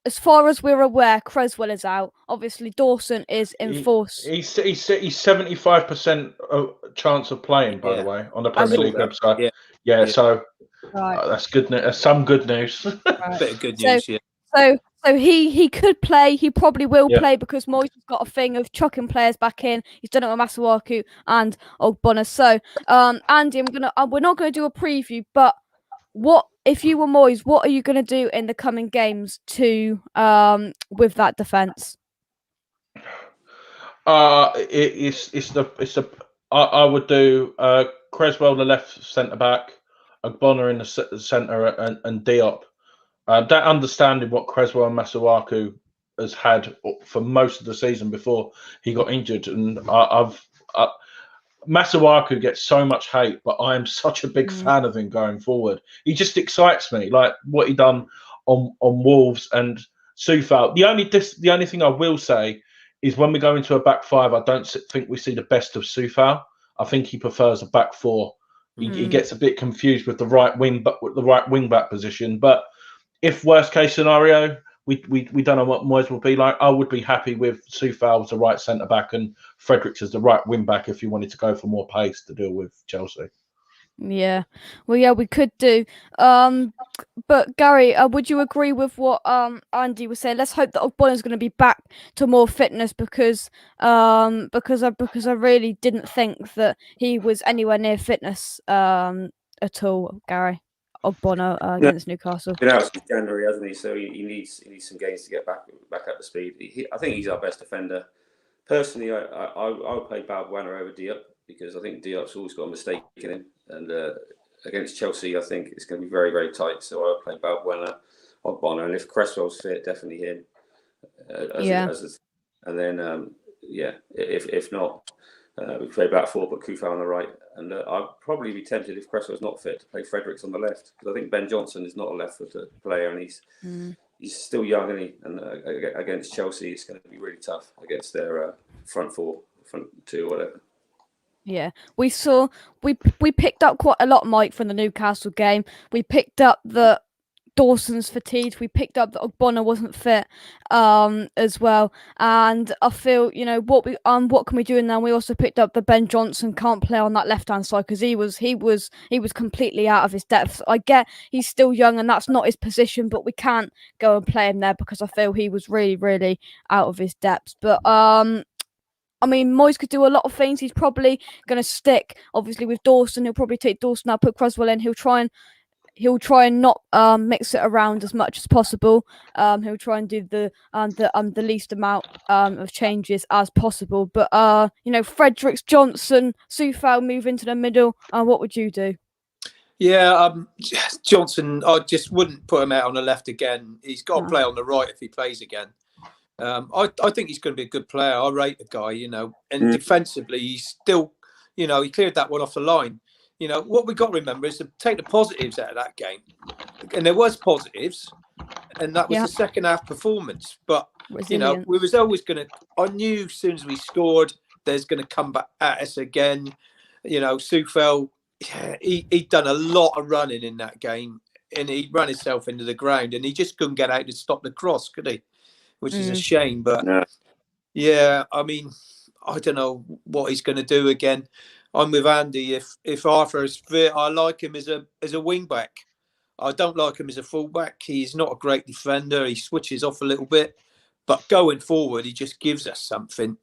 as far as we're aware, Creswell is out. Obviously, Dawson is in force. He's 75% chance of playing, by the Yeah. way, on the I Premier saw League that. website. Yeah. So Right. that's good. That's some good news. Right. Bit of good news, yeah. So he could play. He probably will Yeah. play because Moyes has got a thing of chucking players back in. He's done it with Masuaku and Ogbonna. So, Andy, we're not gonna do a preview, but what if you were Moyes? What are you gonna do in the coming games to with that defense? I would do Creswell the left centre back, Ogbonna in the centre, and Diop. That understanding what Creswell and Masuaku has had for most of the season before he got injured, and Masuaku gets so much hate, but I am such a big fan of him going forward. He just excites me, like what he done on Wolves and Soufal. The only thing I will say is when we go into a back five, I don't think we see the best of Soufal. I think he prefers a back four. He gets a bit confused with the right wing back position. But if worst case scenario, we don't know what Moyes will be like. I would be happy with Soufal as the right centre back and Fredericks as the right wing back if you wanted to go for more pace to deal with Chelsea. Yeah, well, yeah, we could do. But Gary, would you agree with what Andy was saying? Let's hope that Ogbonna's going to be back to more fitness because I really didn't think that he was anywhere near fitness at all, Gary. Ogbonna against Newcastle. Been out since January, hasn't he? So he needs some games to get back up to speed. I think he's our best defender. Personally, I would play Balbuena over Diop because I think Diop's always got a mistake in him. And against Chelsea, I think it's going to be very, very tight. So I would play Balbuena, Ogbonna, and if Cresswell's fit, definitely him. And then, if not, we play back four, but Kufau on the right. And I'd probably be tempted if Cresswell's not fit to play Fredericks on the left because I think Ben Johnson is not a left-footed player and he's still young, and against Chelsea, it's going to be really tough against their front two, whatever. Yeah, we picked up quite a lot, Mike, from the Newcastle game. We picked up that Dawson's fatigued. We picked up that Ogbonna wasn't fit, as well. And I feel, what can we do now? We also picked up that Ben Johnson can't play on that left hand side because he was completely out of his depth. I get he's still young and that's not his position, but we can't go and play him there because I feel he was really, really out of his depth. But I mean, Moyes could do a lot of things. He's probably going to stick, obviously, with Dawson. He'll probably take Dawson out, put Cresswell in. He'll try and not mix it around as much as possible. He'll try and do the least amount of changes as possible. But Fredericks, Johnson, Soufal move into the middle. What would you do? Yeah, Johnson, I just wouldn't put him out on the left again. He's got to play on the right if he plays again. I think he's going to be a good player. I rate the guy, and defensively, he's still, he cleared that one off the line. What we got to remember is to take the positives out of that game. And there was positives, and that was the second half performance. But, Resilience. we was always going to, I knew as soon as we scored, there's going to come back at us again. Soufal, he'd done a lot of running in that game, and he'd run himself into the ground, and he just couldn't get out to stop the cross, could he? Which is a shame, but yeah, I mean, I don't know what he's going to do again. I'm with Andy. If Arthur is fit, I like him as a wing back. I don't like him as a fullback. He's not a great defender. He switches off a little bit, but going forward, he just gives us something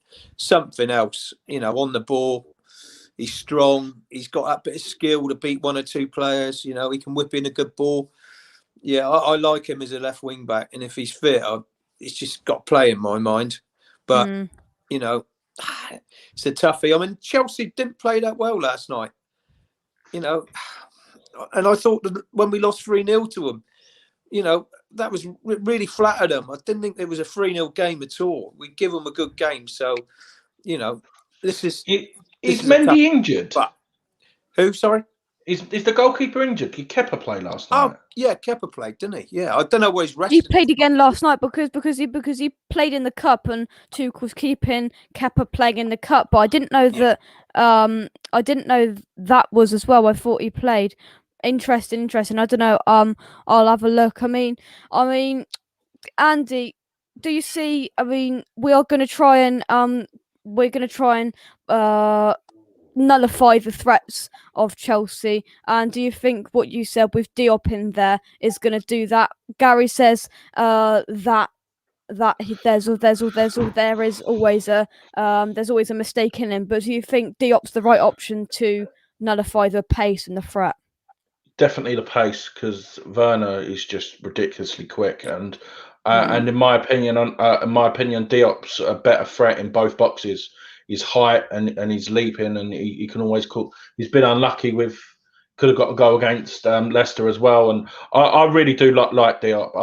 else. On the ball, he's strong. He's got that bit of skill to beat one or two players. He can whip in a good ball. Yeah, I like him as a left wing back, and if he's fit, it's just got to play in my mind. But, it's a toughie. I mean, Chelsea didn't play that well last night. And I thought that when we lost 3-0 to them, that was really flattered them. I didn't think it was a 3-0 game at all. We give them a good game. So, this is... Is Mendy injured? But, who, sorry? Is the goalkeeper injured? Did Kepa play last night? Oh, yeah, Kepa played, didn't he? Yeah, I don't know where he's rested. He played again last night because he played in the cup and Tuchel was keeping Kepa playing in the cup. But I didn't know that. I didn't know that was as well. I thought he played. Interesting. I don't know. I'll have a look. I mean, Andy, do you see? I mean, we are going to try and nullify the threats of Chelsea. And do you think what you said with Diop in there is going to do that? Gary says that there is always a mistake in him. But do you think Diop's the right option to nullify the pace and the threat? Definitely the pace, because Werner is just ridiculously quick, and in my opinion, Diop's a better threat in both boxes. His height and his leaping, and he can always call. He's been unlucky with. Could have got a goal against Leicester as well, and I really do like Diop.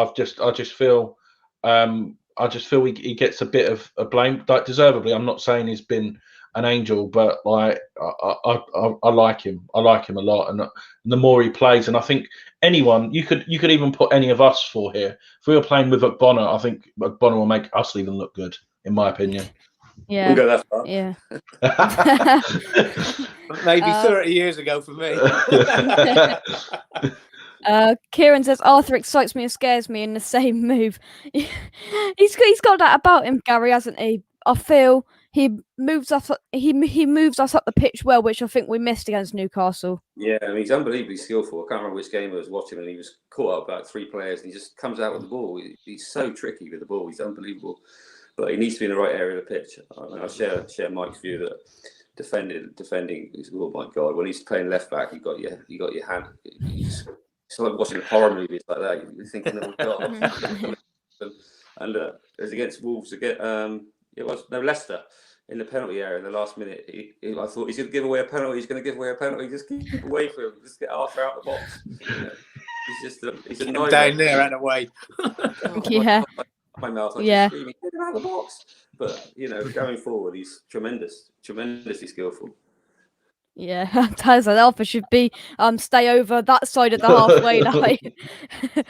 I just feel he gets a bit of a blame, like deservedly. I'm not saying he's been an angel, but like I like him. I like him a lot, and the more he plays, and I think anyone you could even put any of us for here. If we were playing with Bonner, I think Bonner will make us even look good, in my opinion. Yeah, We'll go that far. yeah. Maybe 30 years ago for me. Kieran says Arthur excites me and scares me in the same move. he's got that about him, Gary, hasn't he? I feel he moves us up the pitch well, which I think we missed against Newcastle. Yeah, I mean, he's unbelievably skillful. I can't remember which game I was watching, and he was caught up about 3 players, and he just comes out with the ball. He's so tricky with the ball. He's unbelievable, but he needs to be in the right area of the pitch. I share Mike's view that defending is, oh my god, when he's playing left back, you got your hand. It's like watching horror movies like that. You're thinking, oh god. And it was against Wolves again. It was Leicester in the penalty area in the last minute. I thought he's going to give away a penalty. He's going to give away a penalty. Just keep away from him. Just get Arthur out of the box. You know, he's a nightmare. Down there and away. Yeah. My mouth. Yeah. Screaming, get him out of the box. But going forward, he's tremendously skillful. Yeah, Arthur should be stay over that side of the halfway line.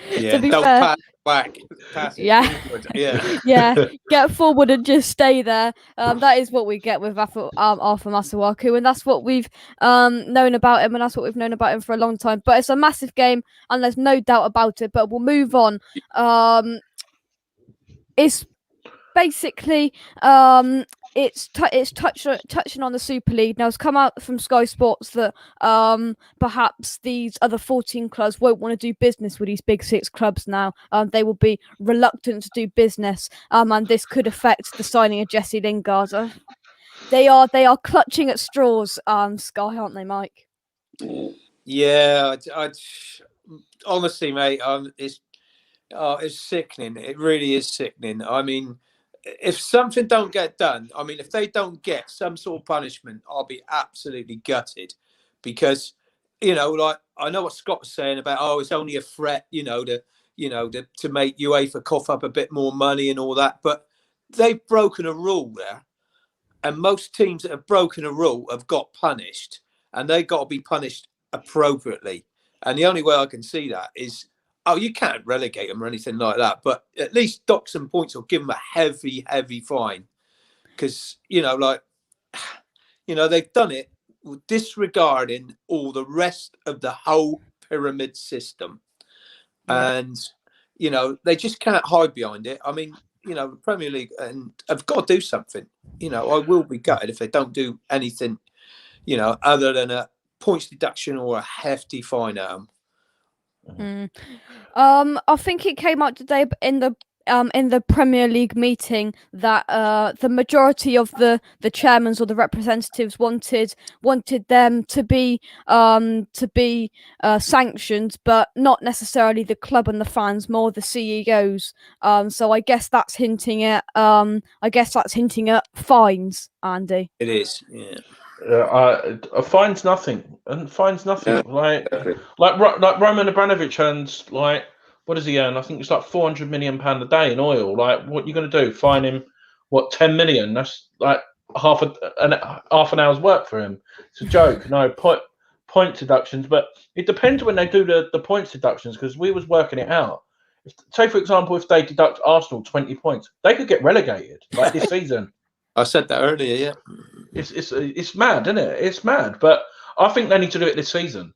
Yeah, to be don't fair. pass back. Pass it forward. Yeah. Yeah, get forward and just stay there. That is what we get with Arthur Masuaku, and that's what we've known about him, and that's what we've known about him for a long time. But it's a massive game, and there's no doubt about it. But we'll move on. It's basically it's touching on the Super League. Now, it's come out from Sky Sports that perhaps these other 14 clubs won't want to do business with these big 6 clubs now. They will be reluctant to do business, and this could affect the signing of Jesse Lingard. They are clutching at straws, Sky, aren't they, Mike? Yeah, honestly, mate, it's sickening. It really is sickening. I mean, if something don't get done, I mean, if they don't get some sort of punishment, I'll be absolutely gutted, because, like, I know what Scott was saying about, it's only a threat, to make UEFA cough up a bit more money and all that, but they've broken a rule there, and most teams that have broken a rule have got punished, and they got to be punished appropriately. And the only way I can see that is, you can't relegate them or anything like that, but at least dock some points or give them a heavy, heavy fine. Because, they've done it disregarding all the rest of the whole pyramid system. Yeah. And, they just can't hide behind it. I mean, the Premier League have got to do something. I will be gutted if they don't do anything, other than a points deduction or a hefty fine at them. I think it came out today in the Premier League meeting that the majority of the chairmans or the representatives wanted them to be sanctioned, but not necessarily the club and the fans, more the CEOs. So I guess that's hinting at fines, Andy. It is, yeah. Fines nothing. Yeah, like Roman Abramovich earns, like, what does he earn? I think it's like £400 million a day in oil. Like, what are you going to do? Fine him, 10 million? That's like half an hour's work for him. It's a joke. No point deductions, but it depends when they do the points deductions, because we was working it out. Say, for example, if they deduct Arsenal 20 points, they could get relegated like this season. I said that earlier, yeah. It's mad, isn't it? It's mad, but I think they need to do it this season.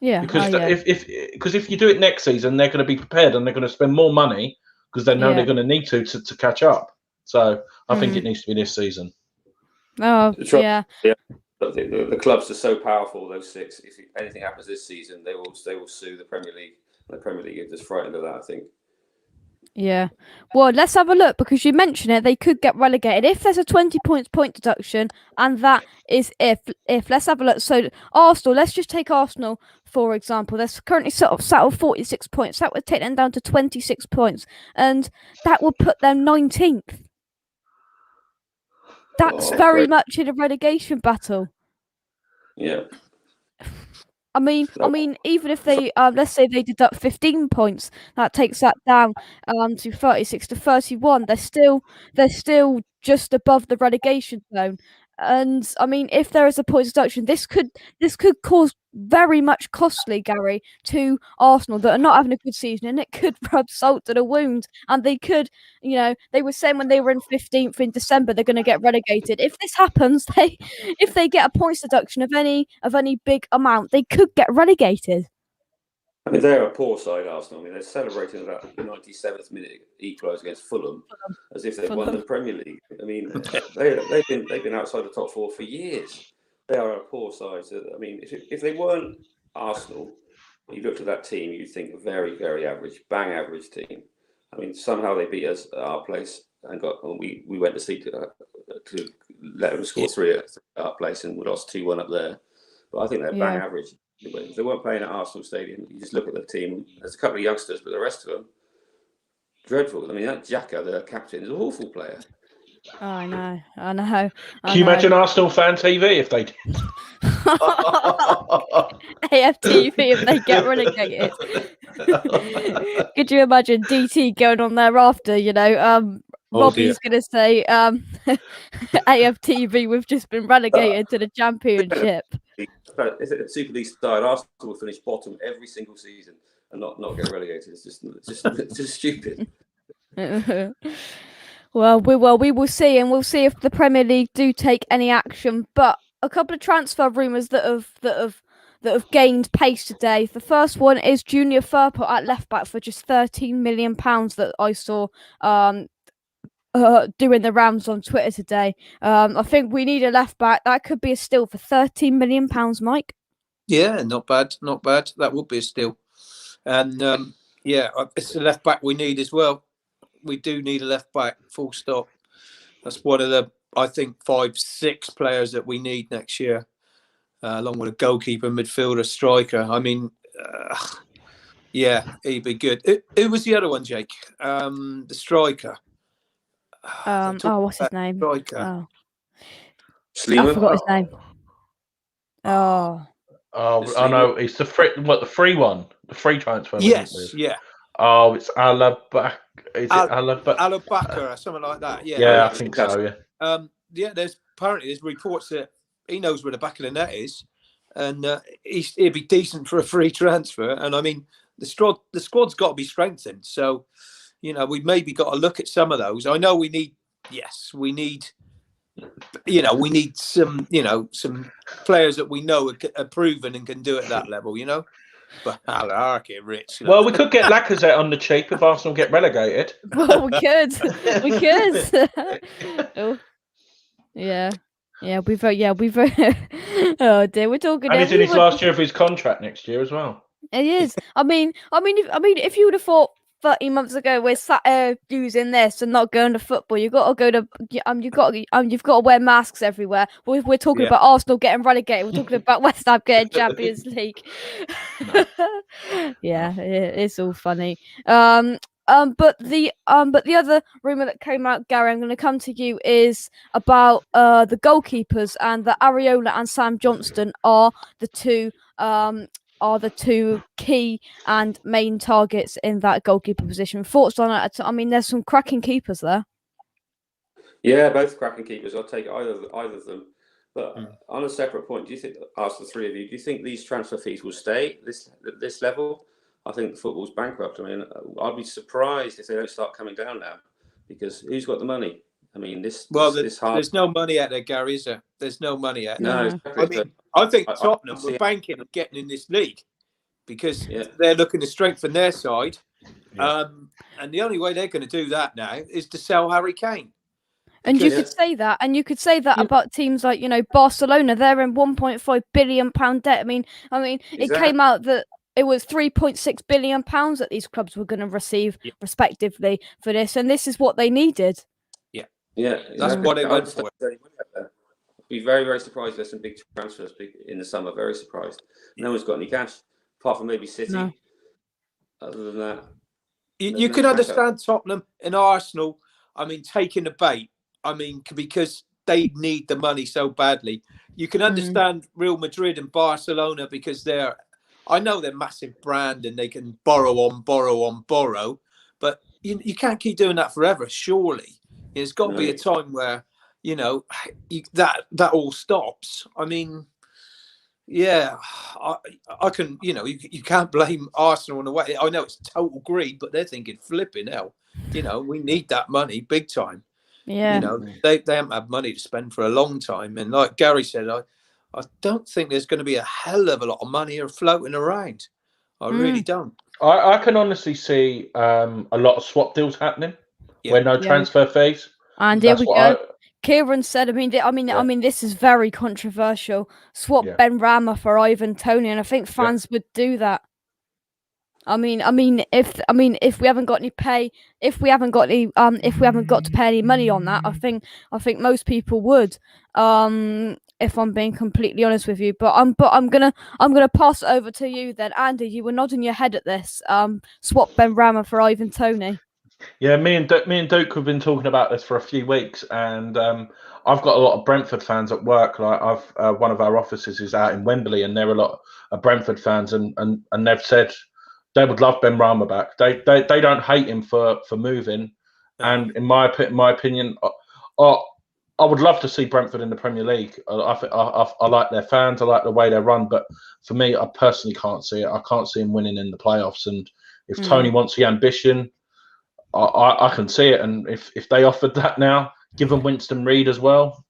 Yeah. Because yeah. if you do it next season, they're going to be prepared and they're going to spend more money because they know Yeah. they're going to need to catch up. So I think it Mm. needs to be this season. Oh, The trouble- yeah. But the clubs are so powerful. Those six. If anything happens this season, they will sue the Premier League. The Premier League is just frightened of that, I think. Yeah. Well, let's have a look because you mentioned it. They could get relegated if there's a 20 point deduction, and that is if. Let's have a look. So Arsenal. Let's just take Arsenal for example. They're currently sat on 46 points. That would take them down to 26 points, and that would put them 19th. That's very much in a relegation battle. Yeah. I mean, even if they, let's say they deduct 15 points, that takes that down to 36 to 31. They're still just above the relegation zone. And I mean, if there is a point deduction, this could cause very much costly, Gary, to Arsenal that are not having a good season, and it could rub salt to the wound. And they could, they were saying when they were in 15th in December, they're going to get relegated. If this happens, if they get a points deduction of any big amount, they could get relegated. I mean, they're a poor side, Arsenal. I mean, they're celebrating that 97th minute equaliser against Fulham as if they've won the Premier League. I mean, they've been outside the top four for years. They are a poor side. So, I mean, if they weren't Arsenal, you looked at that team, you'd think a very, very average, bang average team. I mean, somehow they beat us at our place and we went to seek to let them score 3 at our place and we lost 2-1 up there. But I think they're bang average. If they weren't playing at Arsenal Stadium, you just look at the team. There's a couple of youngsters, but the rest of them, dreadful. I mean, that Xhaka, the captain, is an awful player. Oh, I know. Can you imagine Arsenal fan TV if they did? AFTV if they get relegated. Could you imagine DT going on there after, Robbie's going to say AFTV, we've just been relegated to the Championship. Is it a Super League side? Arsenal will finish bottom every single season and not get relegated. It's just stupid. Well, we will see, and we'll see if the Premier League do take any action. But a couple of transfer rumours that have gained pace today. The first one is Junior Firpo at left back for just £13 million that I saw doing the rounds on Twitter today. I think we need a left back. That could be a steal for £13 million, Mike. Yeah, not bad. That would be a steal. And it's the left back we need as well. We do need a left back, full stop. That's one of the, I think, 5-6 players that we need next year, along with a goalkeeper, midfielder, striker. I mean, he'd be good. Who was the other one, Jake? The striker. What's his name? Striker. I forgot his name. Oh, I know. It's the free one, the free transfer. Yes, yeah. Oh, it's Alaba. Is it Alaba? Alabaka or something like that. Yeah, I think so. Yeah. There's reports that he knows where the back of the net is, and he'd be decent for a free transfer. And I mean, the squad's got to be strengthened. So, we've maybe got to look at some of those. I know we need some players that we know are proven and can do it at that level. But Rich. Well, we could get Lacazette on the cheap if Arsenal get relegated. Well, we could. Oh. Yeah, we've. Oh dear, we're talking. And he's in his last year of his contract next year as well. It is. I mean, if you would have thought 30 months ago we're sat using this and not going to football, you've got to wear masks everywhere. We're talking about Arsenal getting relegated. We're talking about West Ham getting Champions League. Yeah, it's all funny. But the other rumour that came out, Gary, I'm going to come to you, is about the goalkeepers, and that Areola and Sam Johnston are the two key and main targets in that goalkeeper position. Thoughts on it? I mean, there's some cracking keepers there. Yeah, both cracking keepers. I'll take either of them. But on a separate point, ask the three of you, do you think these transfer fees will stay at this level? I think football's bankrupt. I mean, I'd be surprised if they don't start coming down now, because who's got the money? I mean, this hard. There's no money out there, Gary, is there? There's no money out there. No, exactly. I think Tottenham were banking on getting in this league. because they're looking to strengthen their side. And the only way they're going to do that now is to sell Harry Kane. And you could say that, about teams like, Barcelona. They're in £1.5 billion debt. I mean, it came out that it was £3.6 billion that these clubs were going to receive, respectively, for this, and this is what they needed. That's why they went for it. I'd be very, very surprised. There's some big transfers in the summer. Very surprised. No one's got any cash, apart from maybe City. No. Other than that, you can understand Tottenham and Arsenal. I mean, taking the bait. I mean, because they need the money so badly. You can understand Real Madrid and Barcelona because I know they're massive brand and they can borrow, but you can't keep doing that forever. Surely, there's got to be a time where that all stops. I mean, I can. You can't blame Arsenal in a way. I know it's total greed, but they're thinking flipping hell. We need that money big time. Yeah. They haven't had money to spend for a long time, and like Gary said, I don't think there's going to be a hell of a lot of money floating around. I really don't. I can honestly see a lot of swap deals happening where no transfer fees. And here we go. Kieran said, I mean, this is very controversial. Swap Ben Rama for Ivan Toney, and I think fans would do that. I mean, if we haven't got to pay any money on that, I think most people would. If I'm being completely honest with you, but I'm gonna pass it over to you then, Andy. You were nodding your head at this. Swap Ben Rama for Ivan Toney. Yeah, me and Duke have been talking about this for a few weeks, and I've got a lot of Brentford fans at work. Like one of our offices is out in Wembley, and there are a lot of Brentford fans, and they've said they would love Ben Rama back. They don't hate him for moving, and in my opinion, I would love to see Brentford in the Premier League. I like their fans, I like the way they run, but for me, I personally can't see it. I can't see him winning in the playoffs. And if Tony wants the ambition, I can see it. And if they offered that now, give them Winston Reid as well,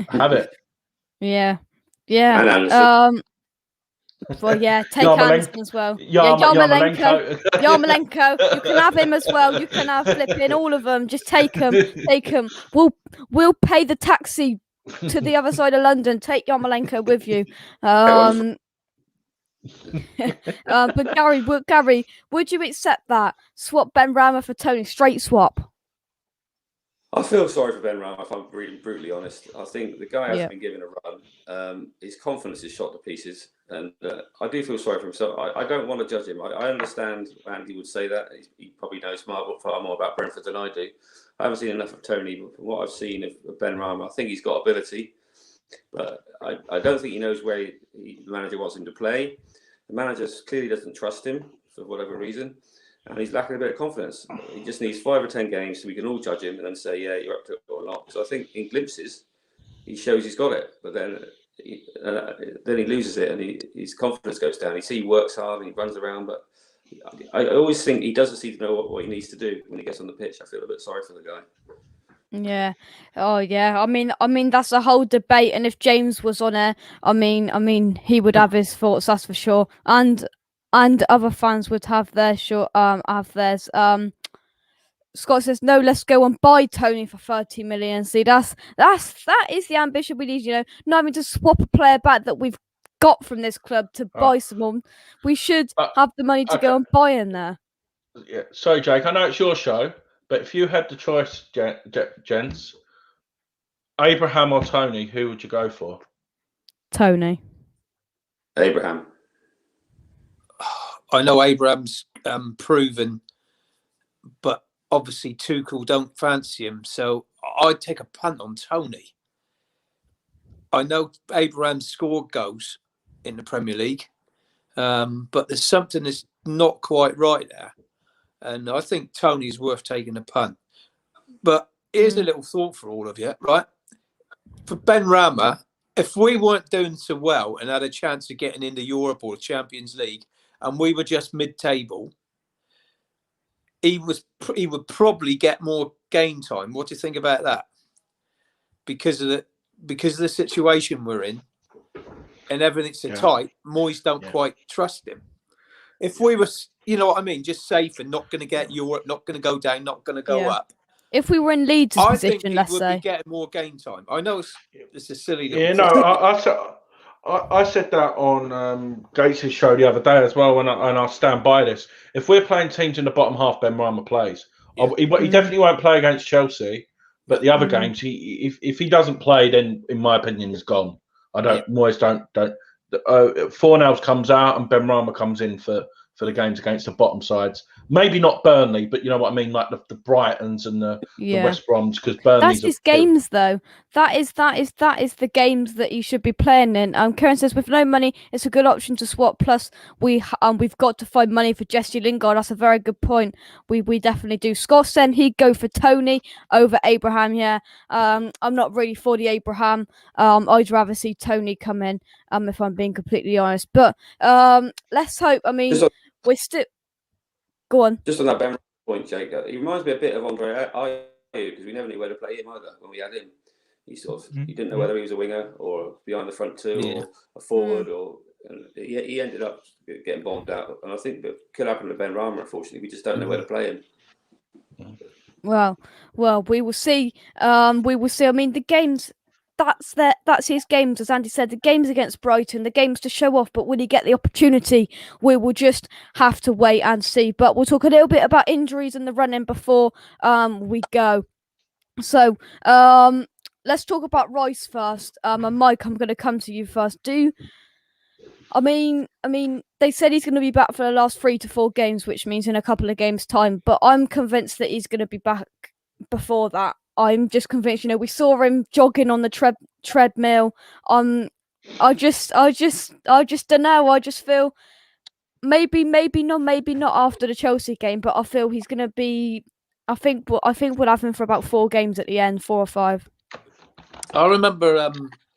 have it. Yeah. Well, take Anderson as well. Yarmolenko. Yarmolenko. You can have him as well. You can have flipping all of them. Just take them. We'll pay the taxi to the other side of London. Take Yarmolenko with you. But Gary, would you accept that? Swap Ben Rama for Toney, straight swap. I feel sorry for Ben Rama, if I'm really brutally honest. I think the guy hasn't been given a run. His confidence is shot to pieces. And I do feel sorry for him. So I don't want to judge him. I understand Andy would say that. He probably knows far more about Brentford than I do. I haven't seen enough of Toney, but from what I've seen of Ben Rama, I think he's got ability. But I don't think he knows where the manager wants him to play. The manager clearly doesn't trust him for whatever reason. And he's lacking a bit of confidence. He just needs 5 or 10 games so we can all judge him and then say, yeah, you're up to it or not. So I think in glimpses, he shows he's got it. But then he loses it and his confidence goes down. He works hard and he runs around. But I always think he doesn't seem to know what he needs to do when he gets on the pitch. I feel a bit sorry for the guy. Yeah. Oh, yeah. I mean, that's a whole debate. And if James was on air, I mean, he would have his thoughts. That's for sure. And other fans would have theirs. Scott says, no, let's go and buy Toney for 30 million. See, that is the ambition we need. Not having to swap a player back that we've got from this club to buy someone. We should have the money to go and buy him there. Yeah. Sorry, Jake. I know it's your show, but if you had the choice, gents, Abraham or Toney, who would you go for? Toney. Abraham. I know Abraham's proven, but obviously Tuchel don't fancy him, so I'd take a punt on Toney. I know Abraham scored goals in the Premier League, but there's something that's not quite right there, and I think Toney's worth taking a punt. But here's a little thought for all of you, right? For Ben Rama, if we weren't doing so well and had a chance of getting into Europe or Champions League, and we were just mid-table, he would probably get more game time. What do you think about that? Because of the situation we're in, and everything's so tight, Moyes don't quite trust him. if we were, you know what I mean, just safe and not going to get Europe, not going to go down, not going to go up. If we were in Leeds' I position, think he let's would say. be getting more game time. I know it's a silly little Yeah, no, thing. I said that on Gates' show the other day as well, and I stand by this. If we're playing teams in the bottom half, Ben Rama plays. Yeah. He definitely won't play against Chelsea, but the other games, if he doesn't play, then in my opinion, he's gone. Moyes don't. Fornals comes out and Ben Rama comes in for the games against the bottom sides. Maybe not Burnley, but you know what I mean, like the Brightons and the West Broms, because Burnley's that's his games though. That is the games that he should be playing in. Karen says with no money, it's a good option to swap. Plus, we've got to find money for Jesse Lingard. That's a very good point. We definitely do. Scott said he'd go for Tony over Abraham. Yeah. I'm not really for the Abraham. I'd rather see Tony come in. If I'm being completely honest. But let's hope. I mean, we're still. Go on. Just on that Ben point, Jake. He reminds me a bit of Andre Ayew because we never knew where to play him either when we had him. He you didn't know whether he was a winger or behind the front two or a forward and he ended up getting bombed out. And I think that could happen to Ben Rama. Unfortunately, we just don't know where to play him. Well, we will see. We will see. I mean, the games. That's his games, as Andy said. The games against Brighton, the games to show off. But will he get the opportunity? We will just have to wait and see. But we'll talk a little bit about injuries and the run-in before we go. So let's talk about Rice first. And Mike, I'm going to come to you first. I mean, they said he's going to be back for the last 3 to 4 games, which means in a couple of games' time. But I'm convinced that he's going to be back before that. I'm just convinced. You know, we saw him jogging on the treadmill. I just don't know. I just feel maybe not after the Chelsea game, but I feel he's going to be. I think we'll have him for about 4 games at the end, 4 or 5. I remember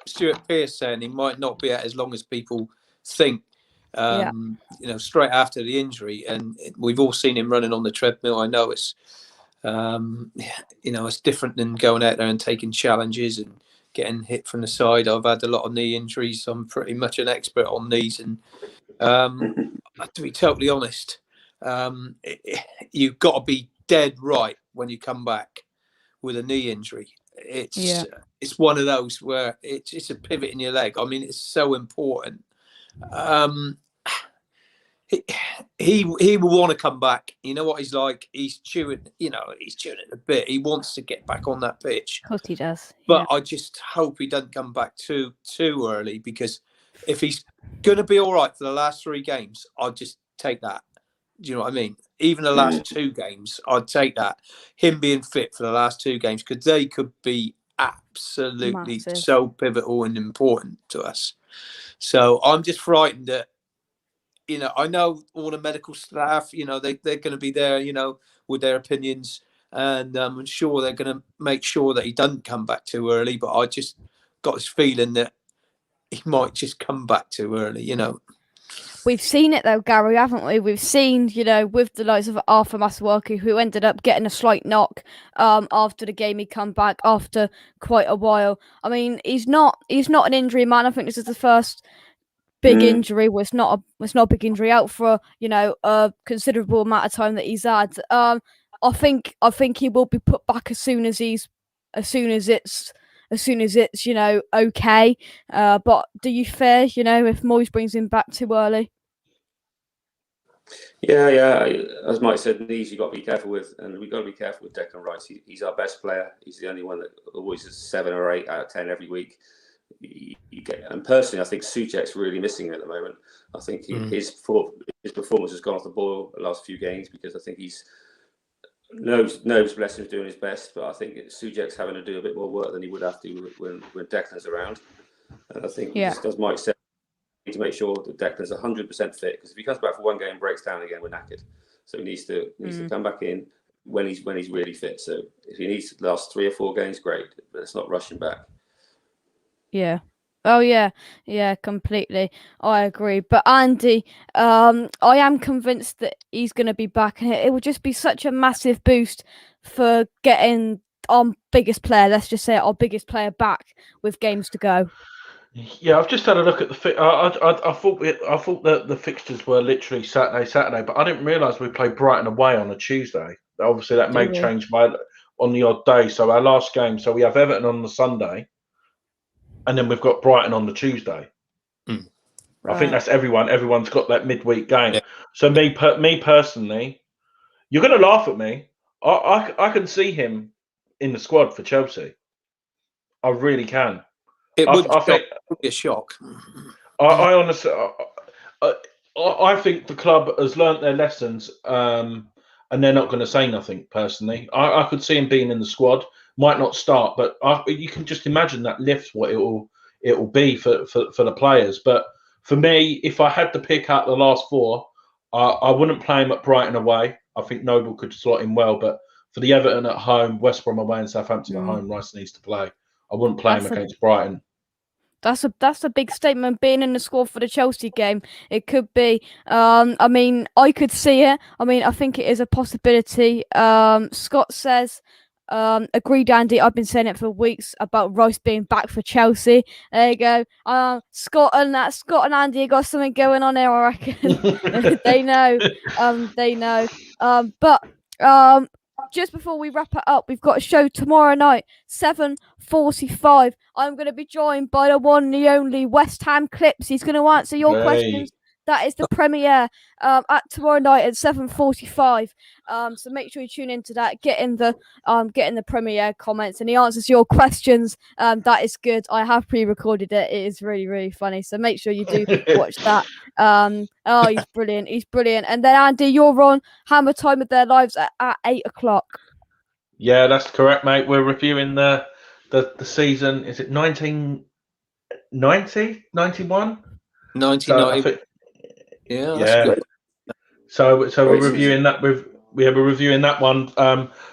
Stuart Pearce saying he might not be out as long as people think. You know, straight after the injury, and we've all seen him running on the treadmill. I know it's, you know, it's different than going out there and taking challenges and getting hit from the side. I've had a lot of knee injuries. So I'm pretty much an expert on knees, and to be totally honest, you've got to be dead right when you come back with a knee injury. It's one of those where it's a pivot in your leg. I mean, it's so important. He will want to come back. You know what he's like. He's chewing. You know, he's chewing it a bit. He wants to get back on that pitch. Of course he does. But I just hope he doesn't come back too early, because if he's going to be all right for the last 3 games, I'd just take that. Do you know what I mean? Even the last 2 games, I'd take that. Him being fit for the last 2 games, because they could be absolutely so pivotal and important to us. So I'm just frightened that, you know, I know all the medical staff, you know, they're going to be there, you know, with their opinions, and I'm sure they're going to make sure that he doesn't come back too early. But I just got this feeling that he might just come back too early, you know. We've seen it though, Gary, haven't we? We've seen, you know, with the likes of Arthur Masuaku, who ended up getting a slight knock after the game. He come back after quite a while. I mean, he's not an injury man. I think this is the first big injury. Was not a big injury out for, you know, a considerable amount of time that he's had. I think he will be put back as soon as it's, you know, okay. But do you fear, you know, if Moyes brings him back too early? Yeah. As Mike said, knees you've got to be careful with, and we've got to be careful with Declan Rice. He's our best player. He's the only one that always is 7 or 8 out of 10 every week. And personally, I think Souček's really missing him at the moment. I think his performance has gone off the boil the last few games, because I think he's knows bless him, doing his best, but I think Souček's having to do a bit more work than he would have to when Declan's around. And I think, just as Mike said, we need to make sure that Declan's 100% fit, because if he comes back for 1 game and breaks down again, we're knackered. So he needs to come back in when he's really fit. So if he needs to last 3 or 4 games, great, but let's not rush him back. Yeah. Oh yeah, completely. I agree. But Andy, I am convinced that he's going to be back, and it will just be such a massive boost for getting our biggest player. Let's just say our biggest player back with games to go. Yeah, I've just had a look at the. I thought that the fixtures were literally Saturday, but I didn't realise we played Brighton away on a Tuesday. Obviously, that may change on the odd day. So our last game, so we have Everton on the Sunday, and then we've got Brighton on the Tuesday. I think that's everyone. Everyone's got that midweek game. Yeah. So me personally, you're going to laugh at me. I can see him in the squad for Chelsea. I really can. It would be a shock. I honestly, I think the club has learnt their lessons, and they're not going to say nothing. Personally, I could see him being in the squad. Might not start, but you can just imagine that lift what it will be for the players. But for me, if I had to pick out the last four, I wouldn't play him at Brighton away. I think Noble could slot in well, but for the Everton at home, West Brom away, and Southampton at home, Rice needs to play. I wouldn't play him against Brighton. That's a big statement, being in the squad for the Chelsea game. It could be. I mean, I could see it. I mean, I think it is a possibility. Scott says, agreed, Andy. I've been saying it for weeks about Rice being back for Chelsea. There you go. Scott and Andy got something going on here, I reckon. They know. They know. But just before we wrap it up, we've got a show tomorrow night, 7:45. I'm going to be joined by the one and the only West Ham Clips. He's going to answer your questions. That is the premiere at tomorrow night at 7:45. So make sure you tune into that. Get in the premiere comments, and he answers your questions. That is good. I have pre-recorded it. It is really, really funny. So make sure you do watch that. Oh, he's brilliant. He's brilliant. And then Andy, you're on Hammer Time of Their Lives at 8 o'clock. Yeah, that's correct, mate. We're reviewing the season. Is it 1990, 91? 1990. Yeah, that's good. So we're reviewing that. We're reviewing that one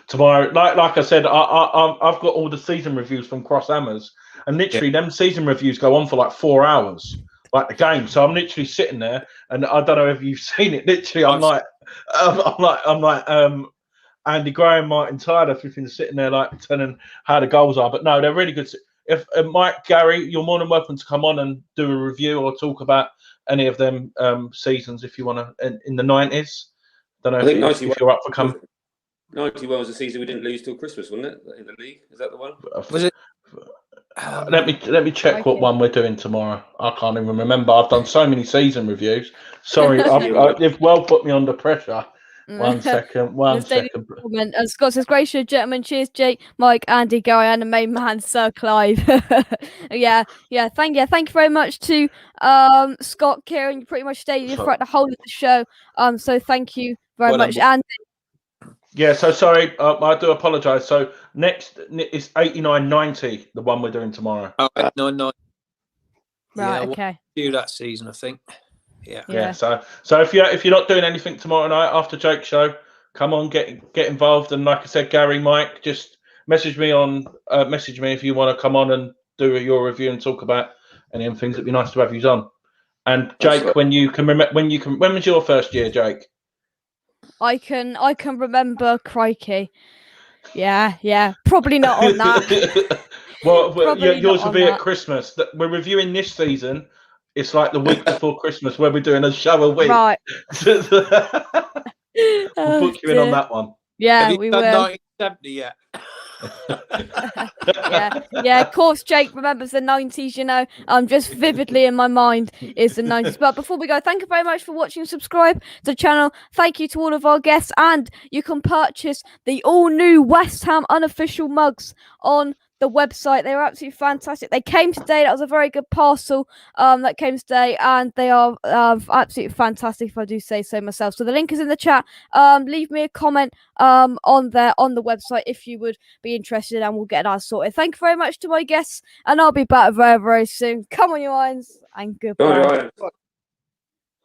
tomorrow. Like I said, I've got all the season reviews from Cross Hammers, and literally them season reviews go on for like 4 hours, like the game. So I'm literally sitting there, and I don't know if you've seen it. Literally, I'm like Andy Graham, Martin Tyler, everything sitting there like telling how the goals are. But no, they're really good. If Mike, Gary, you're more than welcome to come on and do a review or talk about any of them seasons if you want to in the 90s. Don't know if you're up for coming. 91 was the season we didn't lose till Christmas, wasn't it? In the league, is that the one? Was it? Let me check what one we're doing tomorrow. I can't even remember. I've done so many season reviews. Sorry, you've well put me under pressure. One second. And Scott says, "Great show, gentlemen. Cheers, Jake, Mike, Andy, Gary, and the main man, Sir Clive." Yeah. Thank you very much to Scott, Kieran. You pretty much stayed throughout the whole of the show. So thank you very much, Andy. Yeah. So sorry, I do apologise. So next is 89-90, the one we're doing tomorrow. Oh, 89-90. Right. Okay. Do that season, I think. Yeah. So if you're not doing anything tomorrow night after Jake's show, come on, get involved. And like I said, Gary, Mike, just message me if you want to come on and do your review and talk about any of the things. It'd be nice to have you on. And Jake, when was your first year, Jake? I can remember, crikey. Yeah. Probably not on that. well, yours will be at Christmas. We're reviewing this season. It's like the week before Christmas where we're doing a show a week. Right. We'll book you in on that one. Yeah, we will. 1970 yet? Yeah. Of course, Jake remembers the 90s. Just vividly in my mind is the 90s. But before we go, thank you very much for watching. Subscribe to the channel. Thank you to all of our guests, and you can purchase the all-new West Ham unofficial mugs on the website. They were absolutely fantastic. They came today. That was a very good parcel that came today, and they are absolutely fantastic, if I do say so myself. So the link is in the chat. Leave me a comment on there on the website if you would be interested, and we'll get that sorted. Thank you very much to my guests, and I'll be back very, very soon. Come on, you irons, and goodbye.